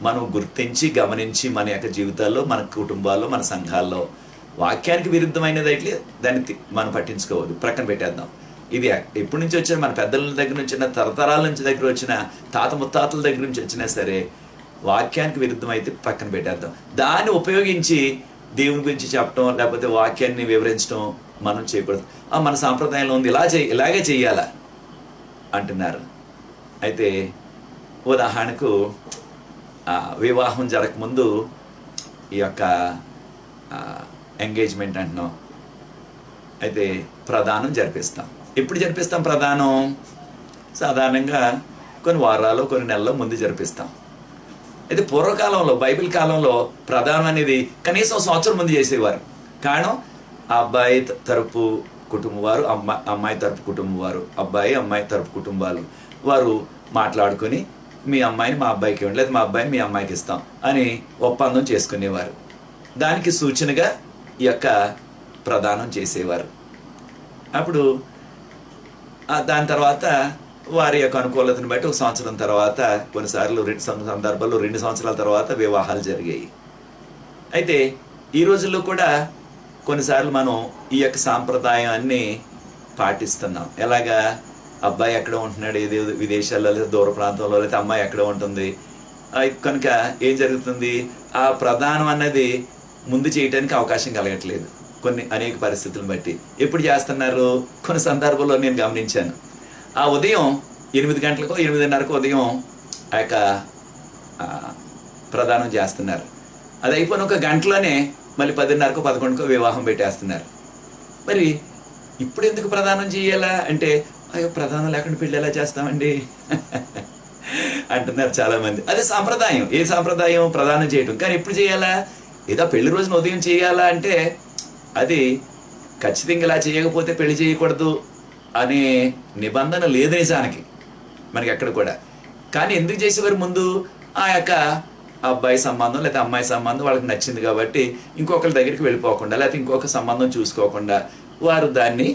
మనం గుర్తించి గమనించి మన యొక్క జీవితాల్లో, మన కుటుంబాల్లో, మన సంఘాల్లో వాక్యానికి విరుద్ధమైనది అయితే దాన్ని మనం పట్టించుకోవద్దు, ప్రక్కన పెట్టేద్దాం. ఇది ఎప్పటి నుంచి వచ్చిన, మన పెద్దల దగ్గర నుంచి వచ్చిన, తరతరాల నుంచి దగ్గర వచ్చిన, తాత ముత్తాతల దగ్గర నుంచి వచ్చినా సరే వాక్యానికి విరుద్ధం అయితే పక్కన పెట్టేద్దాం. దాన్ని ఉపయోగించి దేవుని గురించి చెప్పడం లేకపోతే వాక్యాన్ని వివరించడం మనం చేయకూడదు. మన సాంప్రదాయంలో ఉంది, ఇలాగే చెయ్యాలా అంటున్నారు. అయితే ఉదాహరణకు వివాహం జరగకముందు ఈ యొక్క ఎంగేజ్మెంట్ అంటున్నాం. అయితే ప్రధానం జరిపిస్తాం. ఎప్పుడు జరిపిస్తాం ప్రధానం? సాధారణంగా కొన్ని వారాలు, కొన్ని నెలల్లో ముందు జరిపిస్తాం. అయితే పూర్వకాలంలో, బైబిల్ కాలంలో ప్రధానం అనేది కనీసం సంవత్సరం ముందు చేసేవారు. కారణం అబ్బాయి తరపు కుటుంబం వారు, అమ్మాయి తరపు కుటుంబం వారు, అబ్బాయి అమ్మాయి తరపు కుటుంబాలు వారు మాట్లాడుకొని మీ అమ్మాయిని మా అబ్బాయికి ఇవ్వండి, లేదా మా అబ్బాయిని మీ అమ్మాయికి ఇస్తాం అని ఒప్పందం చేసుకునేవారు. దానికి సూచనగా ఈ యొక్క ప్రదానం చేసేవారు. అప్పుడు దాని తర్వాత వారి యొక్క అనుకూలతను బట్టి ఒక సంవత్సరం తర్వాత, కొన్నిసార్లు సందర్భాల్లో 2 సంవత్సరాల తర్వాత వివాహాలు జరిగాయి. అయితే ఈ రోజుల్లో కూడా కొన్నిసార్లు మనం ఈ యొక్క సాంప్రదాయాన్ని పాటిస్తున్నాం. ఎలాగా? అబ్బాయి ఎక్కడ ఉంటున్నాడు, ఏదో విదేశాల్లో లేదా దూర ప్రాంతంలో, లేదా అమ్మాయి ఎక్కడ ఉంటుంది. కనుక ఏం జరుగుతుంది, ఆ ప్రధానం అన్నది ముందు చేయటానికి అవకాశం కలగట్లేదు అనేక పరిస్థితులను బట్టి. ఎప్పుడు చేస్తున్నారు? కొన్ని సందర్భాల్లో నేను గమనించాను, ఆ ఉదయం 8 గంటలకో 8:30కో ఉదయం ఆ యొక్క ప్రదానం చేస్తున్నారు. అది అయిపోయిన ఒక గంటలోనే మళ్ళీ 10:30కో 11కో వివాహం పెట్టేస్తున్నారు. మరి ఇప్పుడు ఎందుకు ప్రదానం చేయాలా అంటే, అయ్యో ప్రధానం లేకుండా పెళ్ళి ఎలా చేస్తామండి అంటున్నారు చాలామంది. అదే సాంప్రదాయం. ఏ సాంప్రదాయం? ప్రదానం చేయటం. కానీ ఎప్పుడు చేయాలా? ఏదో పెళ్లి రోజున ఉదయం చేయాలా అంటే అది ఖచ్చితంగా ఇలా చేయకపోతే పెళ్లి చేయకూడదు అనే నిబంధన లేదు నిజానికి మనకి ఎక్కడ కూడా. కానీ ఎందుకు చేసేవారు? ముందు ఆ యొక్క అబ్బాయి సంబంధం లేదా అమ్మాయి సంబంధం వాళ్ళకి నచ్చింది కాబట్టి ఇంకొకరి దగ్గరికి వెళ్ళిపోకుండా, లేకపోతే ఇంకొక సంబంధం చూసుకోకుండా వారు దాన్ని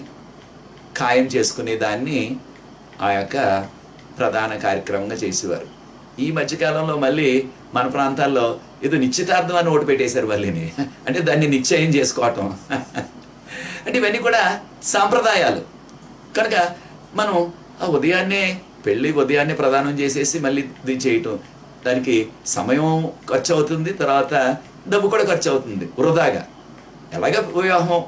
ఖాయం చేసుకునే దాన్ని ఆ యొక్క ప్రధాన కార్యక్రమంగా చేసేవారు. ఈ మధ్యకాలంలో మళ్ళీ మన ప్రాంతాల్లో ఏదో నిశ్చితార్థం అని ఓటు పెట్టేశారు మళ్ళీని. అంటే దాన్ని నిశ్చయం చేసుకోవటం అంటే ఇవన్నీ కూడా సాంప్రదాయాలు. కనుక మనం ఆ ఉదయాన్నే ప్రదానం చేసేసి మళ్ళీ ఇది చేయటం, దానికి సమయం ఖర్చు అవుతుంది, తర్వాత డబ్బు కూడా ఖర్చు అవుతుంది వృధాగా. ఎలాగ వివాహం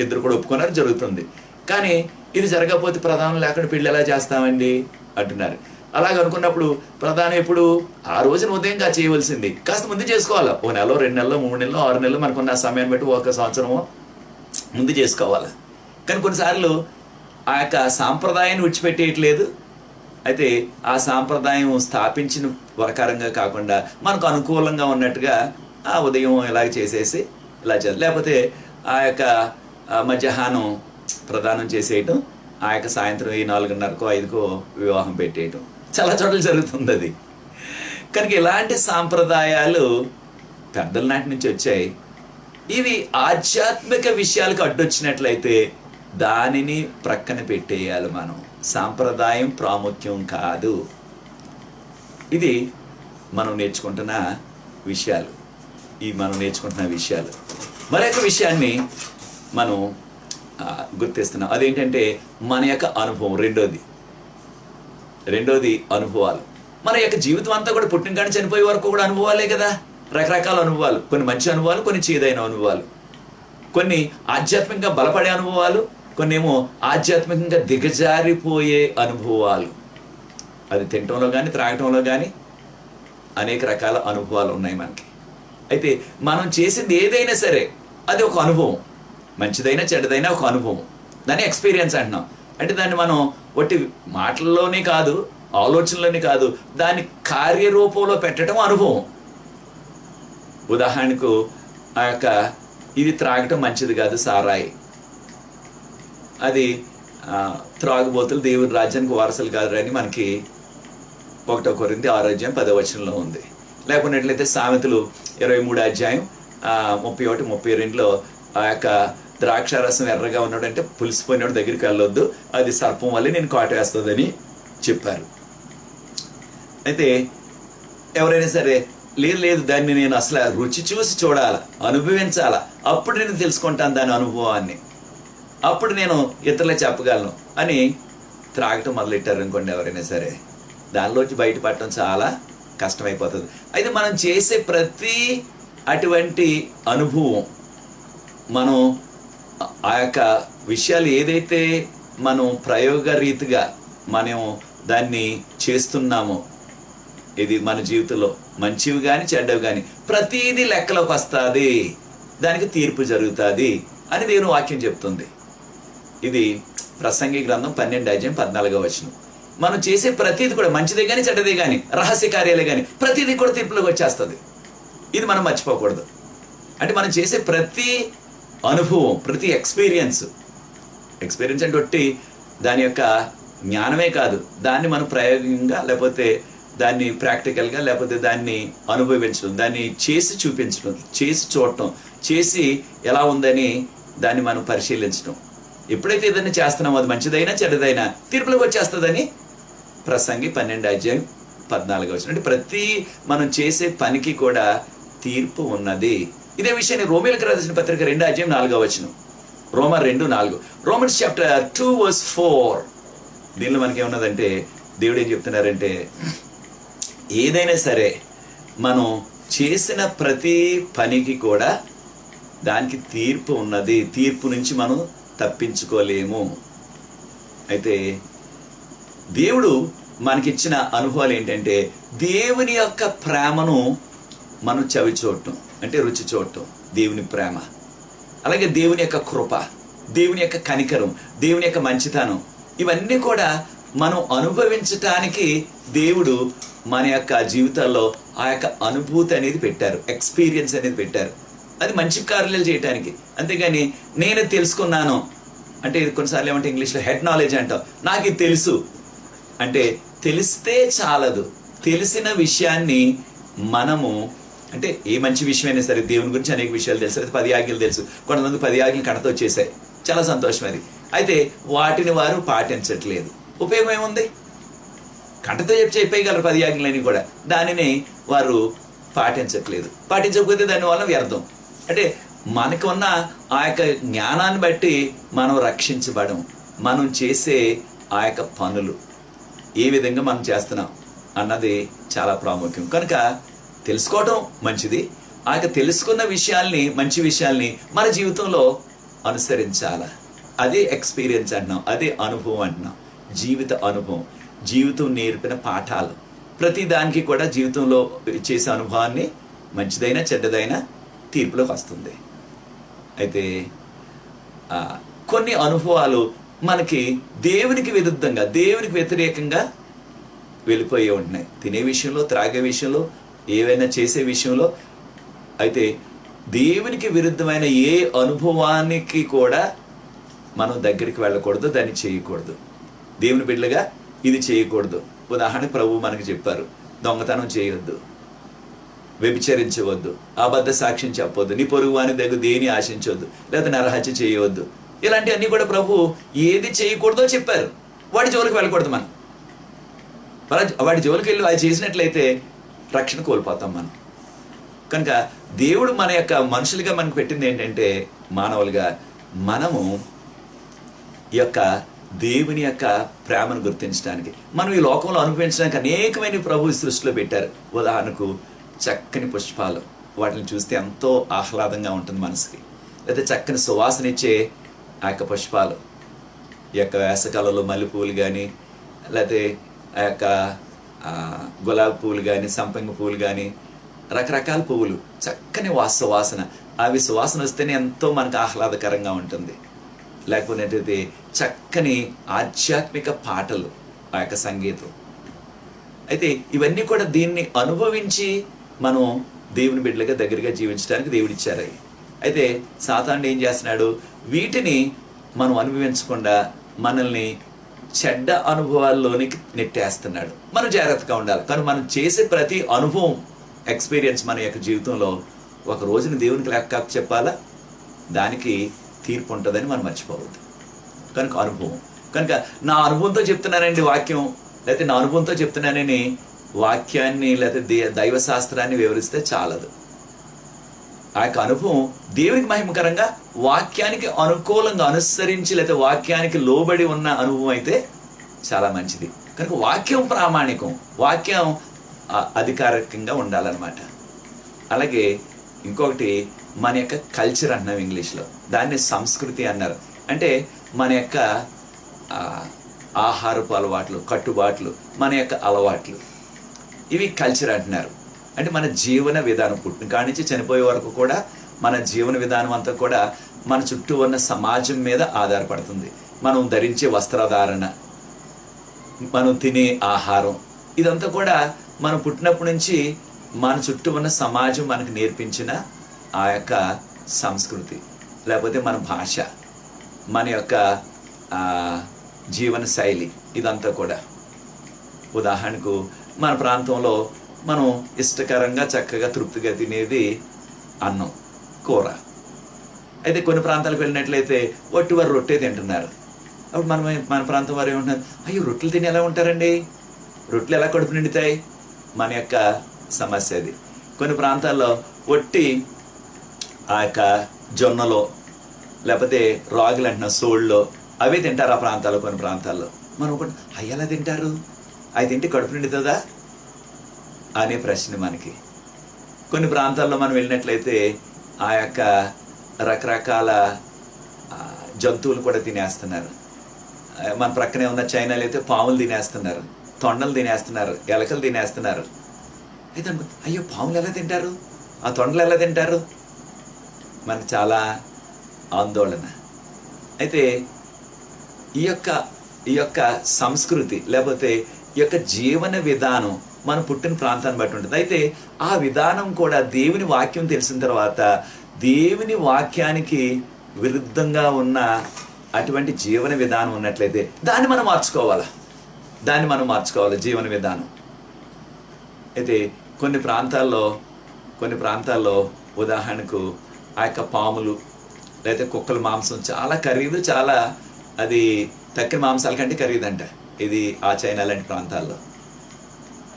ఇద్దరు కూడా ఒప్పుకున్నారు, జరుగుతుంది. కానీ ఇది జరగకపోతే ప్రధానం లేకుండా పెళ్ళి ఎలా చేస్తామండి అంటున్నారు. అలాగ అనుకున్నప్పుడు ప్రధానం ఎప్పుడు? ఆ రోజున ఉదయంగా చేయవలసింది కాస్త ముందు చేసుకోవాలి. 1 నెల, 2 నెలలు, 3 నెలలు, 6 నెలలు మనకున్న సమయాన్ని బట్టి 1 సంవత్సరమో ముందు చేసుకోవాలి. కానీ కొన్నిసార్లు ఆ యొక్క సాంప్రదాయాన్ని విడిచిపెట్టేయట్లేదు. అయితే ఆ సాంప్రదాయం స్థాపించిన ప్రకారంగా కాకుండా మనకు అనుకూలంగా ఉన్నట్టుగా ఆ ఉదయం ఇలాగ చేసేసి ఇలా చేయాలి, లేకపోతే ఆ యొక్క మధ్యాహ్నం ప్రదానం చేసేయటం, ఆ యొక్క సాయంత్రం ఈ 4:30కో 5కో వివాహం పెట్టేయటం చాలా చోట్ల జరుగుతుంది అది. కనుక ఇలాంటి సాంప్రదాయాలు పెద్దల నాటి నుంచి వచ్చాయి. ఇవి ఆధ్యాత్మిక విషయాలకు అడ్డొచ్చినట్లయితే దానిని ప్రక్కన పెట్టేయాలి. మనం సాంప్రదాయం ప్రాముఖ్యం కాదు. ఇది మనం నేర్చుకుంటున్న విషయాలు. మరొక విషయాన్ని మనం గుర్తిస్తున్నాం. అదేంటంటే మన యొక్క అనుభవం. రెండోది అనుభవాలు. మన యొక్క జీవితం అంతా కూడా పుట్టిన కానీ చనిపోయే వరకు కూడా అనుభవాలే కదా. రకరకాల అనుభవాలు, కొన్ని మంచి అనుభవాలు, కొన్ని చేదైన అనుభవాలు, కొన్ని ఆధ్యాత్మికంగా బలపడే అనుభవాలు, కొన్ని ఏమో ఆధ్యాత్మికంగా దిగజారిపోయే అనుభవాలు. అది తినటంలో కానీ త్రాగటంలో కానీ అనేక రకాల అనుభవాలు ఉన్నాయి మనకి. అయితే మనం చేసింది ఏదైనా సరే అది ఒక అనుభవం. మంచిదైనా చెడ్డదైనా ఒక అనుభవం. దాన్ని ఎక్స్పీరియన్స్ అంటున్నాం. అంటే దాన్ని మనం ఒట్టి మాటల్లోనే కాదు, ఆలోచనలోనే కాదు, దాన్ని కార్యరూపంలో పెట్టడం అనుభవం. ఉదాహరణకు ఆ యొక్క ఇది త్రాగటం మంచిది కాదు, సారాయి. అది త్రాగుబోతులు దేవుని రాజ్యానికి వారసులు కాదు అని మనకి 1 కొరింథీ 6:10 ఉంది. లేకున్నట్లయితే సామెతలు 23:31-32 ఆ యొక్క ద్రాక్షారసం ఎర్రగా ఉన్నాడంటే పులిసిపోయినాడు దగ్గరికి వెళ్ళొద్దు, అది సర్పం వల్లే నేను కాటు వేస్తుందని చెప్పారు. అయితే ఎవరైనా సరే లేదు దాన్ని నేను అసలు రుచి చూసి చూడాలా, అనుభవించాలా, అప్పుడు నేను తెలుసుకుంటాను దాని అనుభవాన్ని, అప్పుడు నేను ఇతరులకు చెప్పగలను అని త్రాగటం మొదలెట్టారు అనుకోండి ఎవరైనా సరే, దానిలోంచి బయటపడటం చాలా కష్టమైపోతుంది. అయితే మనం చేసే ప్రతి అటువంటి అనుభవం, మనం ఆ యొక్క విషయాలు ఏదైతే మనం ప్రయోగ రీతిగా మనం దాన్ని చేస్తున్నామో, ఇది మన జీవితంలో మంచివి కానీ చెడ్డవి కానీ ప్రతీది లెక్కలోకి వస్తుంది, దానికి తీర్పు జరుగుతుంది అని దేవుని వాక్యం చెప్తుంది. ఇది ప్రసంగి గ్రంథం 12:14. మనం చేసే ప్రతీది కూడా మంచిదే కానీ చెడ్డదే కానీ రహస్య కార్యాలే కానీ ప్రతీది కూడా తీర్పులోకి వచ్చేస్తుంది. ఇది మనం మర్చిపోకూడదు. అంటే మనం చేసే ప్రతి అనుభవం, ప్రతి ఎక్స్పీరియన్స్ అంటే ఒట్టి దాని యొక్క జ్ఞానమే కాదు, దాన్ని మనం ప్రయోగంగా లేకపోతే దాన్ని ప్రాక్టికల్గా లేకపోతే దాన్ని అనుభవించడం, దాన్ని చేసి చూపించడం, చేసి చూడటం, చేసి ఎలా ఉందని దాన్ని మనం పరిశీలించడం. ఎప్పుడైతే ఏదైనా చేస్తున్నామో అది మంచిదైనా చెడ్డదైనా తీర్పులోకి వచ్చేస్తుందని ప్రసంగి 12:14. అంటే ప్రతి మనం చేసే పనికి కూడా తీర్పు ఉన్నది. ఇదే విషయాన్ని రోమీయులకు రాసిన పత్రిక 2:4. రోమర్ 2:4. Romans chapter 2:4. దీనిలో మనకేమున్నదంటే దేవుడు ఏం చెప్తున్నారంటే, ఏదైనా సరే మనం చేసిన ప్రతి పనికి కూడా దానికి తీర్పు ఉన్నది, తీర్పు నుంచి మనం తప్పించుకోలేము. అయితే దేవుడు మనకిచ్చిన అనుభవాలు ఏంటంటే, దేవుని యొక్క ప్రేమను మనం చవి చూడటం, అంటే రుచి చూడటం, దేవుని ప్రేమ, అలాగే దేవుని యొక్క కృప, దేవుని యొక్క కనికరం, దేవుని యొక్క మంచితనం, ఇవన్నీ కూడా మనం అనుభవించటానికి దేవుడు మన యొక్క జీవితాల్లో ఆ యొక్క అనుభూతి అనేది పెట్టారు, ఎక్స్పీరియన్స్ అనేది పెట్టారు. అది మంచి కార్యాలు చేయటానికి. అంతేగాని నేను తెలుసుకున్నాను అంటే, ఇది కొన్నిసార్లు ఏమంటే ఇంగ్లీష్లో హెడ్ నాలెడ్జ్ అంటాం, నాకు ఇది తెలుసు అంటే తెలిస్తే చాలదు. తెలిసిన విషయాన్ని మనము, అంటే ఏ మంచి విషయమైనా సరే, దేవుని గురించి అనేక విషయాలు తెలుసు, అయితే 10 ఆజ్ఞలు తెలుసు, కొంతమంది 10 ఆజ్ఞలు కడతో వచ్చేసాయి, చాలా సంతోషం అది. అయితే వాటిని వారు పాటించట్లేదు. ఉపయోగం ఏముంది? కంటతో చెప్పేయగలరు 10 ఆజ్ఞలని కూడా, దానిని వారు పాటించట్లేదు. పాటించకపోతే దానివల్ల వ్యర్థం. అంటే మనకు ఉన్న ఆ యొక్క జ్ఞానాన్ని బట్టి మనం రక్షించబడం, మనం చేసే ఆ యొక్క పనులు ఏ విధంగా మనం చేస్తున్నాం అన్నది చాలా ప్రాముఖ్యం. కనుక తెలుసుకోవటం మంచిది. ఆ యొక్క తెలుసుకున్న విషయాల్ని, మంచి విషయాల్ని మన జీవితంలో అనుసరించాల. అదే ఎక్స్పీరియన్స్ అంటున్నాం, అదే అనుభవం అంటున్నాం. జీవిత అనుభవం, జీవితం నేర్పిన పాఠాలు, ప్రతి దానికి కూడా జీవితంలో చేసే అనుభవాన్ని మంచిదైనా చెడ్డదైనా తీర్పులోకి వస్తుంది. అయితే కొన్ని అనుభవాలు మనకి దేవునికి విరుద్ధంగా, దేవునికి వ్యతిరేకంగా వెళ్ళిపోయి ఉంటున్నాయి. తినే విషయంలో, త్రాగే విషయంలో, ఏవైనా చేసే విషయంలో. అయితే దేవునికి విరుద్ధమైన ఏ అనుభవానికి కూడా మనం దగ్గరికి వెళ్ళకూడదు, దాన్ని చేయకూడదు. దేవుని బిడ్డలుగా ఇది చేయకూడదు. ఉదాహరణ ప్రభువు మనకి చెప్పారు, దొంగతనం చేయొద్దు, వ్యభిచరించవద్దు, అబద్ధ సాక్ష్యం చెప్పవద్దు, నీ పొరుగు వాని దగ్గర దేని ఆశించవద్దు, లేదా నరహత్య చేయవద్దు. ఇలాంటివన్నీ కూడా ప్రభు ఏది చేయకూడదో చెప్పారు. వాడి జోలికి వెళ్ళకూడదు. మనం వాడి జోలికి వెళ్ళి అది చేసినట్లయితే రక్షణ కోల్పోతాం మనం. కనుక దేవుడు మన యొక్క మనుషులుగా మనకు పెట్టింది ఏంటంటే, మానవులుగా మనము ఈ యొక్క దేవుని యొక్క ప్రేమను గుర్తించడానికి, మనం ఈ లోకంలో అనుభవించడానికి అనేకమైన ప్రభు సృష్టిలో పెట్టారు. ఉదాహరణకు చక్కని పుష్పాలు, వాటిని చూస్తే ఎంతో ఆహ్లాదంగా ఉంటుంది మనసుకి. లేదా చక్కని సువాసన ఇచ్చే ఆ యొక్క పుష్పాలు, ఈ యొక్క వేసవకాలంలో మల్లె పువ్వులు కానీ, లేకపోతే ఆ యొక్క గులాబీ పువ్వులు కానీ, సంపంగి పువ్వులు కానీ, రకరకాల పువ్వులు, చక్కని సువాసన. అవి సువాసన వస్తేనే ఎంతో మనకు ఆహ్లాదకరంగా ఉంటుంది. లేకపోతే చక్కని ఆధ్యాత్మిక పాటలు, ఆ యొక్క సంగీతం. అయితే ఇవన్నీ కూడా దీన్ని అనుభవించి మనం దేవుని బిడ్డలుగా దగ్గరగా జీవించడానికి దేవుడిచ్చారు. అయితే సాతానుడు ఏం చేస్తున్నాడు, వీటిని మనం అనుభవించకుండా మనల్ని చెడ్డ అనుభవాల్లోనికి నెట్టేస్తున్నాడు. మనం జాగ్రత్తగా ఉండాలి. కానీ మనం చేసే ప్రతి అనుభవం, ఎక్స్పీరియన్స్ మన యొక్క జీవితంలో ఒక రోజున దేవునికి లెక్క చెప్పాలా, దానికి తీర్పు ఉంటుందని మనం మర్చిపోవద్దు. కనుక అనుభవం, కనుక నా అనుభవంతో చెప్తున్నానండి వాక్యం, లేకపోతే నా అనుభవంతో చెప్తున్నానని వాక్యాన్ని లేకపోతే దైవశాస్త్రాన్ని వివరిస్తే చాలదు. ఆ యొక్క అనుభవం దేవునికి మహిమకరంగా, వాక్యానికి అనుకూలంగా అనుసరించి లేకపోతే వాక్యానికి లోబడి ఉన్న అనుభవం అయితే చాలా మంచిది. కనుక వాక్యం ప్రామాణికం, వాక్యం అధికారికంగా ఉండాలన్నమాట. అలాగే ఇంకొకటి మన యొక్క కల్చర్ అంటున్నాం ఇంగ్లీష్లో, దాన్ని సంస్కృతి అన్నారు. అంటే మన యొక్క ఆహారపు అలవాట్లు, కట్టుబాట్లు, మన యొక్క అలవాట్లు, ఇవి కల్చర్ అంటున్నారు. అంటే మన జీవన విధానం, పుట్టిన కాడి నుంచి చనిపోయే వరకు కూడా మన జీవన విధానం అంతా కూడా మన చుట్టూ ఉన్న సమాజం మీద ఆధారపడుతుంది. మనం ధరించే వస్త్రధారణ, మనం తినే ఆహారం, ఇదంతా కూడా మనం పుట్టినప్పటి నుంచి మన చుట్టూ ఉన్న సమాజం మనకు నేర్పించిన ఆ యొక్క సంస్కృతి, లేకపోతే మన భాష, మన యొక్క జీవన శైలి, ఇదంతా కూడా. ఉదాహరణకు మన ప్రాంతంలో మనం ఇష్టకరంగా చక్కగా తృప్తిగా తినేది అన్నం, కూర. అయితే కొన్ని ప్రాంతాలకు వెళ్ళినట్లయితే వట్టివారు రొట్టె తింటున్నారు. అప్పుడు మన ప్రాంతం వారు ఏమంటున్నారు, అయ్యో రొట్టెలు తిని ఎలా ఉంటారండి, రొట్టెలు ఎలా కడుపు నిండుతాయి? మన యొక్క సమస్య అది. కొన్ని ప్రాంతాల్లో వట్టి ఆ యొక్క జొన్నలో, లేకపోతే రాగులు అంటున్న సోళ్ళలో, అవే తింటారు ఆ ప్రాంతాల్లో. కొన్ని ప్రాంతాల్లో మనం కూడా అవి ఎలా తింటారు, అవి తింటే కడుపు నిండుతుందా అనే ప్రశ్న మనకి. కొన్ని ప్రాంతాల్లో మనం వెళ్ళినట్లయితే ఆ యొక్క రకరకాల జంతువులు కూడా తినేస్తున్నారు. మన ప్రక్కనే ఉన్న చైనాలో అయితే పాములు తినేస్తున్నారు, తొండలు తినేస్తున్నారు, ఎలకలు తినేస్తున్నారు. అయితే అయ్యో పాములు ఎలా తింటారు, ఆ తొండలు ఎలా తింటారు? మనకు చాలా ఆందోళన. అయితే ఈ యొక్క సంస్కృతి, లేకపోతే ఈ యొక్క జీవన విధానం మన పుట్టిన ప్రాంతాన్ని బట్టి ఉంటుంది. అయితే ఆ విధానం కూడా దేవుని వాక్యం తెలిసిన తర్వాత, దేవుని వాక్యానికి విరుద్ధంగా ఉన్న అటువంటి జీవన విధానం ఉన్నట్లయితే దాన్ని మనం మార్చుకోవాలి జీవన విధానం. అయితే కొన్ని ప్రాంతాల్లో ఉదాహరణకు ఆ యొక్క పాములు లేకపోతే కుక్కల మాంసం చాలా ఖరీదు, చాలా అది తక్కిన మాంసాల కంటే ఖరీదంట ఇది ఆ చైనా లాంటి ప్రాంతాల్లో.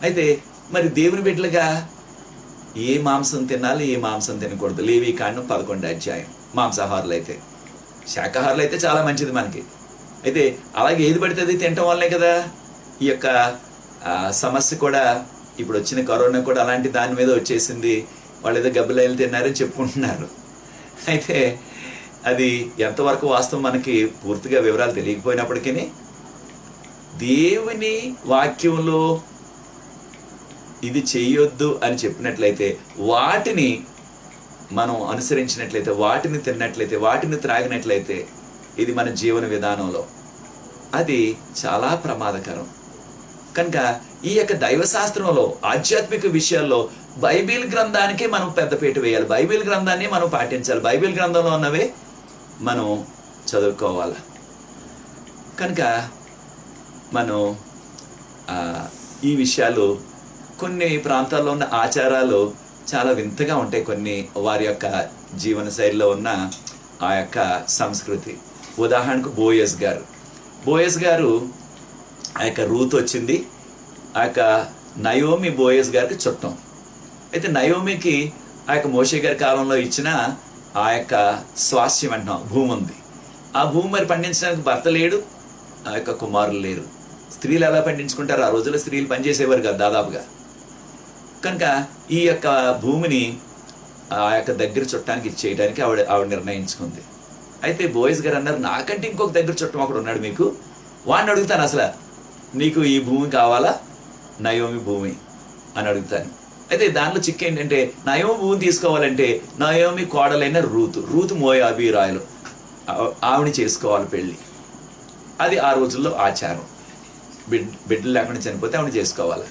అయితే మరి దేవుని బిడ్డలుగా ఏ మాంసం తినాలి, ఏ మాంసం తినకూడదు, లేవీకాండం 11వ అధ్యాయం. మాంసాహారులు అయితే, శాకాహారులు అయితే చాలా మంచిది మనకి. అయితే అలాగే ఏది పడితే అది తినటం వల్లే కదా ఈ యొక్క సమస్య కూడా, ఇప్పుడు వచ్చిన కరోనా కూడా అలాంటి దాని మీద వచ్చేసింది. వాళ్ళు ఏదో గబ్బిలాయలు తిన్నారని చెప్పుకుంటున్నారు. అయితే అది ఎంతవరకు వాస్తవం మనకి పూర్తిగా వివరాలు తెలియకపోయినప్పటికీ, దేవుని వాక్యంలో ఇది చెయ్యొద్దు అని చెప్పినట్లయితే, వాటిని మనం అనుసరించినట్లయితే, వాటిని తిన్నట్లయితే, వాటిని త్రాగినట్లయితే, ఇది మన జీవన విధానంలో అది చాలా ప్రమాదకరం. కనుక ఈ యొక్క దైవశాస్త్రంలో ఆధ్యాత్మిక విషయాల్లో బైబిల్ గ్రంథానికి మనం పెద్దపీట వేయాలి. బైబిల్ గ్రంథాన్ని మనం పాటించాలి. బైబిల్ గ్రంథంలో ఉన్నవే మనం చదువుకోవాలి. కనుక మనం ఈ విషయాలు, కొన్ని ప్రాంతాల్లో ఉన్న ఆచారాలు చాలా వింతగా ఉంటాయి. కొన్ని వారి యొక్క జీవన శైలిలో ఉన్న ఆ యొక్క సంస్కృతి. ఉదాహరణకు బోయస్ గారు ఆ యొక్క రూత్ వచ్చింది, ఆ యొక్క నయోమి బోయస్ గారికి చుట్టం. అయితే నయోమికి ఆ యొక్క మోషే గారి కాలంలో ఇచ్చిన ఆ యొక్క స్వాస్థ్యం అంటున్నాం, భూమి ఉంది. ఆ భూమి మరి పండించడానికి భర్త లేడు, ఆ యొక్క కుమారులు లేరు. స్త్రీలు ఎలా పండించుకుంటారు? ఆ రోజుల్లో స్త్రీలు పనిచేసేవారు కదా దాదాపుగా. కనుక ఈ యొక్క భూమిని ఆ యొక్క దగ్గర చుట్టానికి ఇచ్చేయడానికి ఆవిడ నిర్ణయించుకుంది. అయితే బోయస్ గారు అన్నారు, నాకంటే ఇంకొక దగ్గర చుట్టం ఒకడు ఉన్నాడు, మీకు వాడిని అడుగుతాను, అసలు నీకు ఈ భూమి కావాలా, నయోమి భూమి అని అడుగుతాను. అయితే దానిలో చిక్కు ఏంటంటే, నయోమి భూమి తీసుకోవాలంటే నయోమి కోడలైన రూతు మోయాబీరాయలు, ఆవిడ చేసుకోవాలి పెళ్ళి. అది ఆ రోజుల్లో ఆచారం. బిడ్డలు లేకుండా చనిపోతే ఆవిడ చేసుకోవాలి.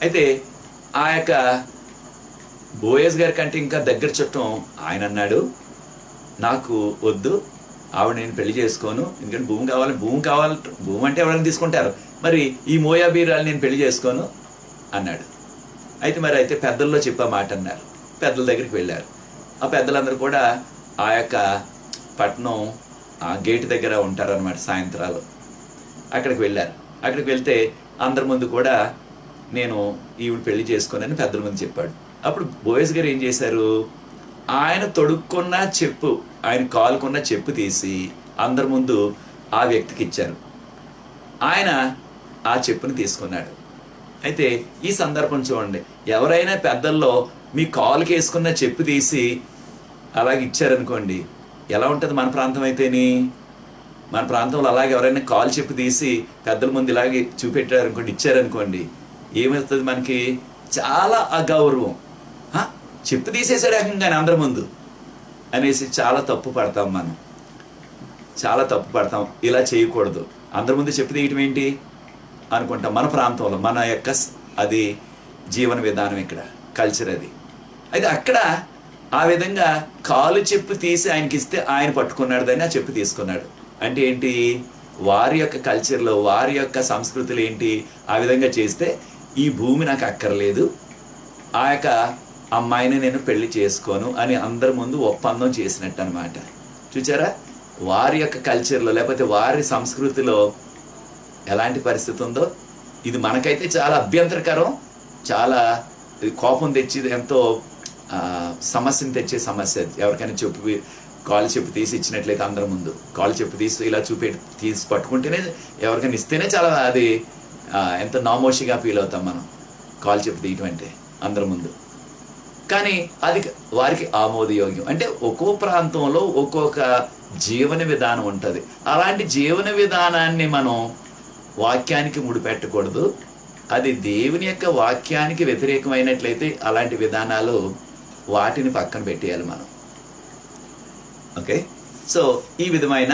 అయితే ఆ యొక్క బోయస్ గారి కంటే ఇంకా దగ్గర చుట్టం ఆయన అన్నాడు, నాకు వద్దు, ఆవిడ నేను పెళ్లి చేసుకోను, ఎందుకంటే భూమి అంటే ఎవరైనా తీసుకుంటారు, మరి ఈ మోయాబీరాలు నేను పెళ్లి చేసుకోను అన్నాడు. అయితే పెద్దల్లో చెప్పా మాట అన్నారు. పెద్దల దగ్గరికి వెళ్ళారు. ఆ పెద్దలందరూ కూడా ఆ యొక్క పట్టణం ఆ గేటు దగ్గర ఉంటారన్నమాట. సాయంత్రాలు అక్కడికి వెళ్ళారు. అక్కడికి వెళ్తే అందరి ముందు కూడా నేను ఈవిడ పెళ్లి చేసుకోనని పెద్దల ముందు చెప్పాడు. అప్పుడు బోయస్ గారు ఏం చేశారు, ఆయన తొడుక్కున్న చెప్పు, ఆయన కాలుకున్న చెప్పు తీసి అందరి ముందు ఆ వ్యక్తికి ఇచ్చారు. ఆయన ఆ చెప్పుని తీసుకున్నాడు. అయితే ఈ సందర్భం చూడండి, ఎవరైనా పెద్దల్లో మీ కాలుకి వేసుకున్న చెప్పు తీసి అలాగే ఇచ్చారనుకోండి, ఎలా ఉంటుంది? మన ప్రాంతం అయితేని, మన ప్రాంతంలో అలాగే ఎవరైనా కాలు చెప్పు తీసి పెద్దల ముందు ఇలాగే చూపెట్టారనుకోండి, ఇచ్చారనుకోండి, ఏమవుతుంది? మనకి చాలా అగౌరవం. చెప్పు తీసేసాడు ఏకంగానే అందరి ముందు అనేసి చాలా తప్పు పడతాం మనం, చాలా తప్పు పడతాం. ఇలా చేయకూడదు. అందరి ముందు చెప్పు తీయటం ఏంటి అనుకుంటాం. మన ప్రాంతంలో మన యొక్క అది జీవన విధానం, ఇక్కడ కల్చర్ అది. అయితే అక్కడ ఆ విధంగా కాలు చెప్పు తీసి ఆయనకి ఇస్తే ఆయన పట్టుకున్నాడు, దాన్ని ఆ చెప్పు తీసుకున్నాడు. అంటే ఏంటి? వారి యొక్క కల్చర్లో, వారి యొక్క సంస్కృతులు ఏంటి? ఆ విధంగా చేస్తే ఈ భూమి నాకు అక్కర్లేదు, ఆ యొక్క అమ్మాయిని నేను పెళ్లి చేసుకోను అని అందరి ముందు ఒప్పందం చేసినట్టు అనమాట. చూచారా? వారి యొక్క కల్చర్లో లేకపోతే వారి సంస్కృతిలో ఎలాంటి పరిస్థితి ఉందో. ఇది మనకైతే చాలా అభ్యంతరకరం, చాలా కోపం తెచ్చి ఎంతో సమస్యను తెచ్చే సమస్య. ఎవరికైనా కాలు చెప్పు తీసి ఇచ్చినట్లయితే అందరి ముందు కాలు చెప్పు తీసి ఇలా తీసి పట్టుకుంటేనే, ఎవరికైనా ఇస్తేనే చాలా అది ఎంతో నామోషిగా ఫీల్ అవుతాం మనం, కాలు చెప్పు తీయటం అంటే అందరి ముందు. కానీ అది వారికి ఆమోదయోగ్యం. అంటే ఒక్కో ప్రాంతంలో ఒక్కొక్క జీవన విధానం ఉంటుంది. అలాంటి జీవన విధానాన్ని మనం వాక్యానికి ముడిపెట్టకూడదు. అది దేవుని యొక్క వాక్యానికి వ్యతిరేకమైనట్లయితే అలాంటి విధానాలు వాటిని పక్కన పెట్టేయాలి మనం. ఓకే, సో ఈ విధమైన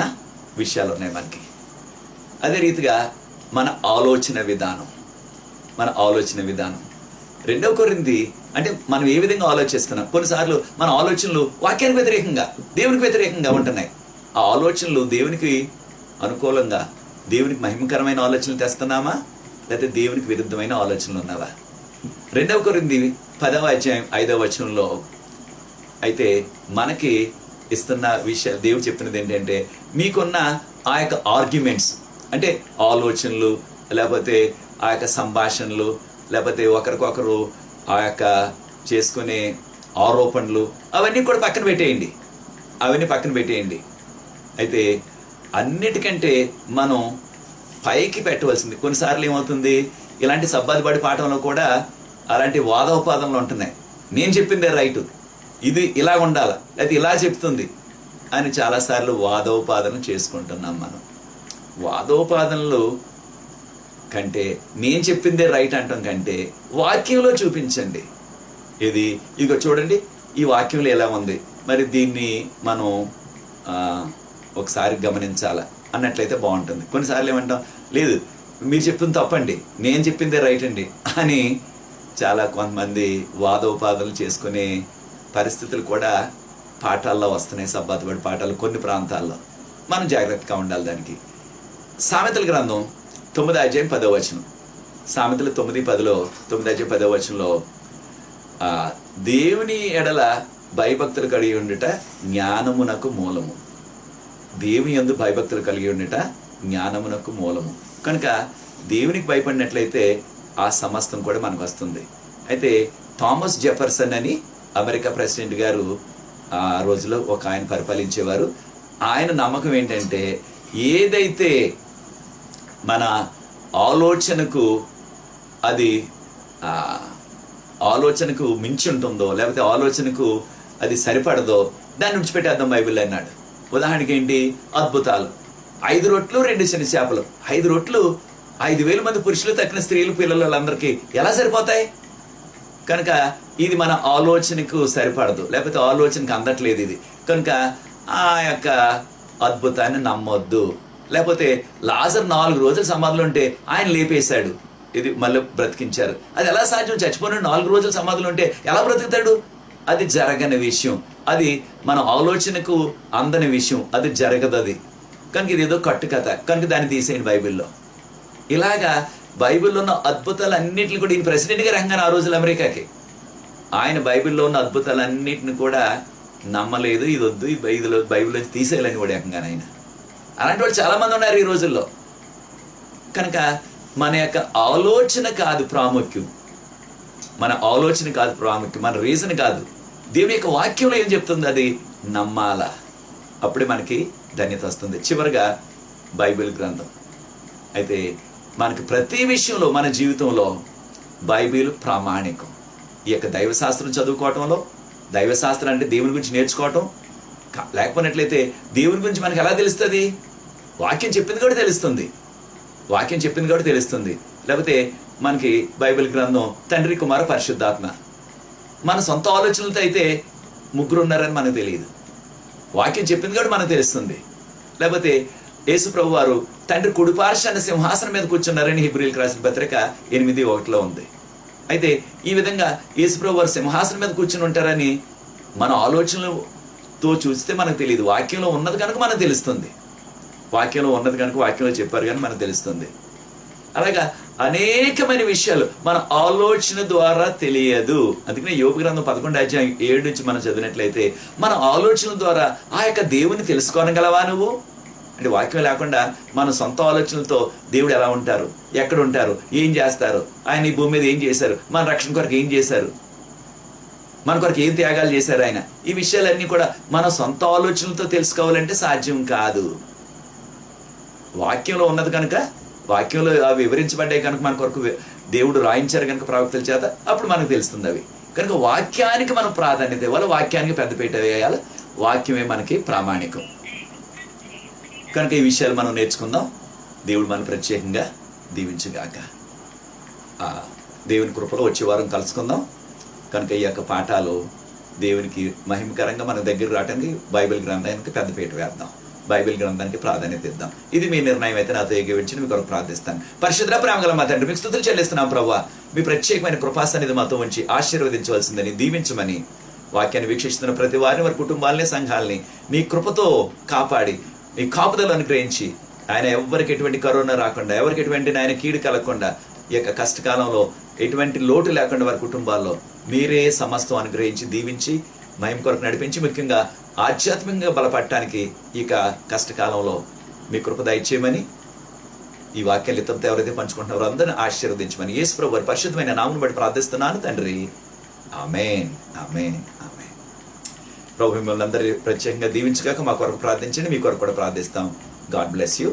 విషయాలు ఉన్నాయి మనకి. అదే రీతిగా మన ఆలోచన విధానం, 2 కొరింథీ అంటే మనం ఏ విధంగా ఆలోచిస్తున్నాం. కొన్నిసార్లు మన ఆలోచనలు వాక్యానికి వ్యతిరేకంగా, దేవునికి వ్యతిరేకంగా ఉంటున్నాయి. ఆ ఆలోచనలు దేవునికి అనుకూలంగా, దేవునికి మహిమకరమైన ఆలోచనలు తెస్తున్నామా, లేకపోతే దేవునికి విరుద్ధమైన ఆలోచనలు ఉన్నావా? 2 కొరింథీ 10వ అధ్యాయం 5వ వచనంలో అయితే మనకి ఇస్తున్న విషయం, దేవుడు చెప్తున్నది ఏంటంటే, మీకున్న ఆ యొక్క ఆర్గ్యుమెంట్స్ అంటే ఆలోచనలు, లేకపోతే ఆ యొక్క సంభాషణలు, లేకపోతే ఒకరికొకరు ఆ యొక్క చేసుకునే ఆరోపణలు, అవన్నీ కూడా పక్కన పెట్టేయండి. అయితే అన్నిటికంటే మనం పైకి పెట్టవలసింది. కొన్నిసార్లు ఏమవుతుంది, ఇలాంటి సబ్బాదిబడి పాఠంలో కూడా అలాంటి వాదోపాదనలు ఉంటున్నాయి. నేను చెప్పిందే రైటు, ఇది ఇలా ఉండాలా, లేకపోతే ఇలా చెప్తుంది అని చాలాసార్లు వాదోపాదన చేసుకుంటున్నాం మనం. వాదోపాదనలు కంటే, నేను చెప్పిందే రైట్ అంటాం కంటే, వాక్యంలో చూపించండి. ఇది ఇక చూడండి, ఈ వాక్యంలో ఎలా ఉంది, మరి దీన్ని మనం ఒకసారి గమనించాలా అన్నట్లయితే బాగుంటుంది. కొన్నిసార్లు ఏమంటాం, లేదు మీరు చెప్పింది తప్పండి, నేను చెప్పిందే రైట్ అండి అని చాలా కొంతమంది వాదోపాదనలు చేసుకునే పరిస్థితులు కూడా పాఠాల్లో వస్తున్నాయి. సబ్బాతుబడి పాఠాలు కొన్ని ప్రాంతాల్లో. మనం జాగ్రత్తగా ఉండాలి దానికి. సామెతల గ్రంథం 9:10. సామెతలు 9:10లో 9:10 దేవుని ఎడల భయభక్తులు కలిగి ఉండుట జ్ఞానమునకు మూలము. దేవుని యందు భయభక్తులు కలిగి ఉండుట జ్ఞానమునకు మూలము. కనుక దేవునికి భయపడినట్లయితే ఆ సమస్తం కూడా మనకు వస్తుంది. అయితే థామస్ జెఫర్సన్ అని అమెరికా ప్రెసిడెంట్ గారు ఆ రోజులో ఒక ఆయన పరిపాలించేవారు. ఆయన నమ్మకం ఏంటంటే, ఏదైతే మన ఆలోచనకు అది ఆలోచనకు మించి ఉంటుందో, లేకపోతే ఆలోచనకు అది సరిపడదో దాన్ని విడిచిపెట్టేద్దాం బైబిల్ అన్నాడు. ఉదాహరణకి ఏంటి? అద్భుతాలు. 5 రొట్లు 2 చిన్న చేపలు. 5 రొట్లు 5,000 మంది పురుషులు తక్కిన స్త్రీలు పిల్లలు వాళ్ళందరికీ ఎలా సరిపోతాయి? కనుక ఇది మన ఆలోచనకు సరిపడదు, లేకపోతే ఆలోచనకు అందట్లేదు ఇది. కనుక ఆ యొక్క అద్భుతాన్ని నమ్మొద్దు. లేకపోతే లాజర్ 4 రోజులు సమాధిలో ఉంటే ఆయన లేపేశాడు, ఇది మళ్ళీ బ్రతికించారు. అది ఎలా సాధ్యం? చచ్చిపోయిన 4 రోజులు సమాధిలో ఉంటే ఎలా బ్రతుకుతాడు? అది జరగని విషయం. అది మన ఆలోచనకు అందని విషయం. అది జరగదు. అది కనుక ఇది ఏదో కట్టుకథ, కనుక దాన్ని తీసేయండి బైబిల్లో. ఇలాగా బైబిల్లో ఉన్న అద్భుతాలన్నింటిని కూడా ఈయన ప్రెసిడెంట్గా రంగాను ఆ రోజులు అమెరికాకి. ఆయన బైబిల్లో ఉన్న అద్భుతాలన్నింటిని కూడా నమ్మలేదు. ఇది వద్దు, ఈ బైబిల్లో తీసేయాలని కూడా ఏకంగా ఆయన. అలాంటి వాళ్ళు చాలామంది ఉన్నారు ఈ రోజుల్లో. కనుక మన యొక్క ఆలోచన కాదు ప్రాముఖ్యం, మన ఆలోచన కాదు ప్రాముఖ్యం, మన రీజన్ కాదు. దేవుని యొక్క వాక్యంలో ఏం చెప్తుంది అది నమ్మాలా. అప్పుడే మనకి ధన్యత వస్తుంది. చివరిగా బైబిల్ గ్రంథం. అయితే మనకి ప్రతి విషయంలో మన జీవితంలో బైబిల్ ప్రామాణికం. ఈ యొక్క దైవశాస్త్రం చదువుకోవటంలో, దైవశాస్త్రం అంటే దేవుని గురించి నేర్చుకోవటం, లేకపోయినట్లయితే దేవుని గురించి మనకి ఎలా తెలుస్తుంది? వాక్యం చెప్పింది కూడా తెలుస్తుంది. వాక్యం చెప్పింది కూడా తెలుస్తుంది. లేకపోతే మనకి బైబిల్ గ్రంథం తండ్రి, కుమార, పరిశుద్ధాత్మ. మన సొంత ఆలోచనలతో అయితే 3 ఉన్నారని మనకు తెలియదు. వాక్యం చెప్పింది కూడా మనకు తెలుస్తుంది. లేకపోతే యేసు ప్రభు వారు తండ్రి కుడిపార్శ్వాన సింహాసనం మీద కూర్చున్నారని హెబ్రీయులకు రాసిన పత్రిక 8:1 ఉంది. అయితే ఈ విధంగా యేసు ప్రభు వారు సింహాసనం మీద కూర్చుని ఉంటారని మన ఆలోచనలతో చూస్తే మనకు తెలియదు. వాక్యంలో ఉన్నది కనుక మనకు తెలుస్తుంది. వాక్యంలో ఉన్నది కనుక వాక్యంలో చెప్పారు కానీ మనకు తెలుస్తుంది. అలాగా అనేకమైన విషయాలు మన ఆలోచన ద్వారా తెలియదు. అందుకనే యోబు గ్రంథం 11:7 మనం చదివినట్లయితే, మన ఆలోచన ద్వారా ఆ యొక్క దేవుని తెలుసుకోనగలవా నువ్వు? అంటే వాక్యం లేకుండా మన సొంత ఆలోచనలతో దేవుడు ఎలా ఉంటారు, ఎక్కడ ఉంటారు, ఏం చేస్తారు, ఆయన ఈ భూమి మీద ఏం చేశారు, మన రక్షణ కొరకు ఏం చేశారు, మన కొరకు ఏం త్యాగాలు చేశారు ఆయన, ఈ విషయాలన్నీ కూడా మన సొంత ఆలోచనలతో తెలుసుకోవాలంటే సాధ్యం కాదు. వాక్యంలో ఉన్నది కనుక, వాక్యంలో అవి వివరించబడ్డాయి కనుక మన కొరకు దేవుడు రాయించారు కనుక ప్రవక్తల చేత, అప్పుడు మనకు తెలుస్తుంది అవి. కనుక వాక్యానికి మనం ప్రాధాన్యత ఇవ్వాలి, వాక్యానికి పెద్దపీట వేయాలి. వాక్యమే మనకి ప్రామాణికం. కనుక ఈ విషయాలు మనం నేర్చుకుందాం. దేవుడు మనం ప్రత్యేకంగా దీవించుగాక. దేవుని కృపలో వచ్చే వారం కలుసుకుందాం. కనుక ఈ యొక్క పాఠాలు దేవునికి మహిమకరంగా మన దగ్గర రావడానికి బైబిల్ గ్రంథానికి పెద్దపీట వేద్దాం. బైబిల్ గ్రంథానికి ప్రాధాన్యత ఇద్దాం. ఇది మీ నిర్ణయం అయితే నాతో ఏకీవించి మీ కొరకు ప్రార్థిస్తాను. పరిశుద్ధ ప్రేమగల మా తండ్రి, మీకు స్తుతులు చెల్లిస్తున్నాం ప్రభువా. మీ ప్రత్యేకమైన కృపాసన్నిధి మాతో ఉంచి ఆశీర్వదించవలసిందని, దీవించమని, వాక్యాన్ని వీక్షిస్తున్న ప్రతి వారిని, వారి కుటుంబాలని, సంఘాలని మీ కృపతో కాపాడి, మీ కాపుదలు అనుగ్రహించి, ఆయన ఎవరికి ఎటువంటి కరోనా రాకుండా, ఎవరికి ఎటువంటి ఆయన కీడు కలగకుండా, ఈ యొక్క కష్టకాలంలో ఎటువంటి లోటు లేకుండా వారి కుటుంబాల్లో మీరే సమస్తం అనుగ్రహించి, దీవించి, మహిమ కొరకు నడిపించి, ముఖ్యంగా ఆధ్యాత్మికంగా బలపడటానికి ఇక కష్టకాలంలో మీ కృప దయచేయమని, ఈ వాక్యాలు ఇతరులతో ఎవరైతే పంచుకుంటున్నారో అందరిని ఆశీర్వదించమని యేసు ప్రభువు వారి పరిశుద్ధమైన నామమును బట్టి ప్రార్థిస్తున్నాను తండ్రి. ఆమేన్, ఆమేన్, ఆమేన్. ప్రభు మిమ్మల్ని అందరి ప్రత్యేకంగా దీవించగాక. మా కొరకు ప్రార్థించండి, మీ కొరకు కూడా ప్రార్థిస్తాం. God bless you.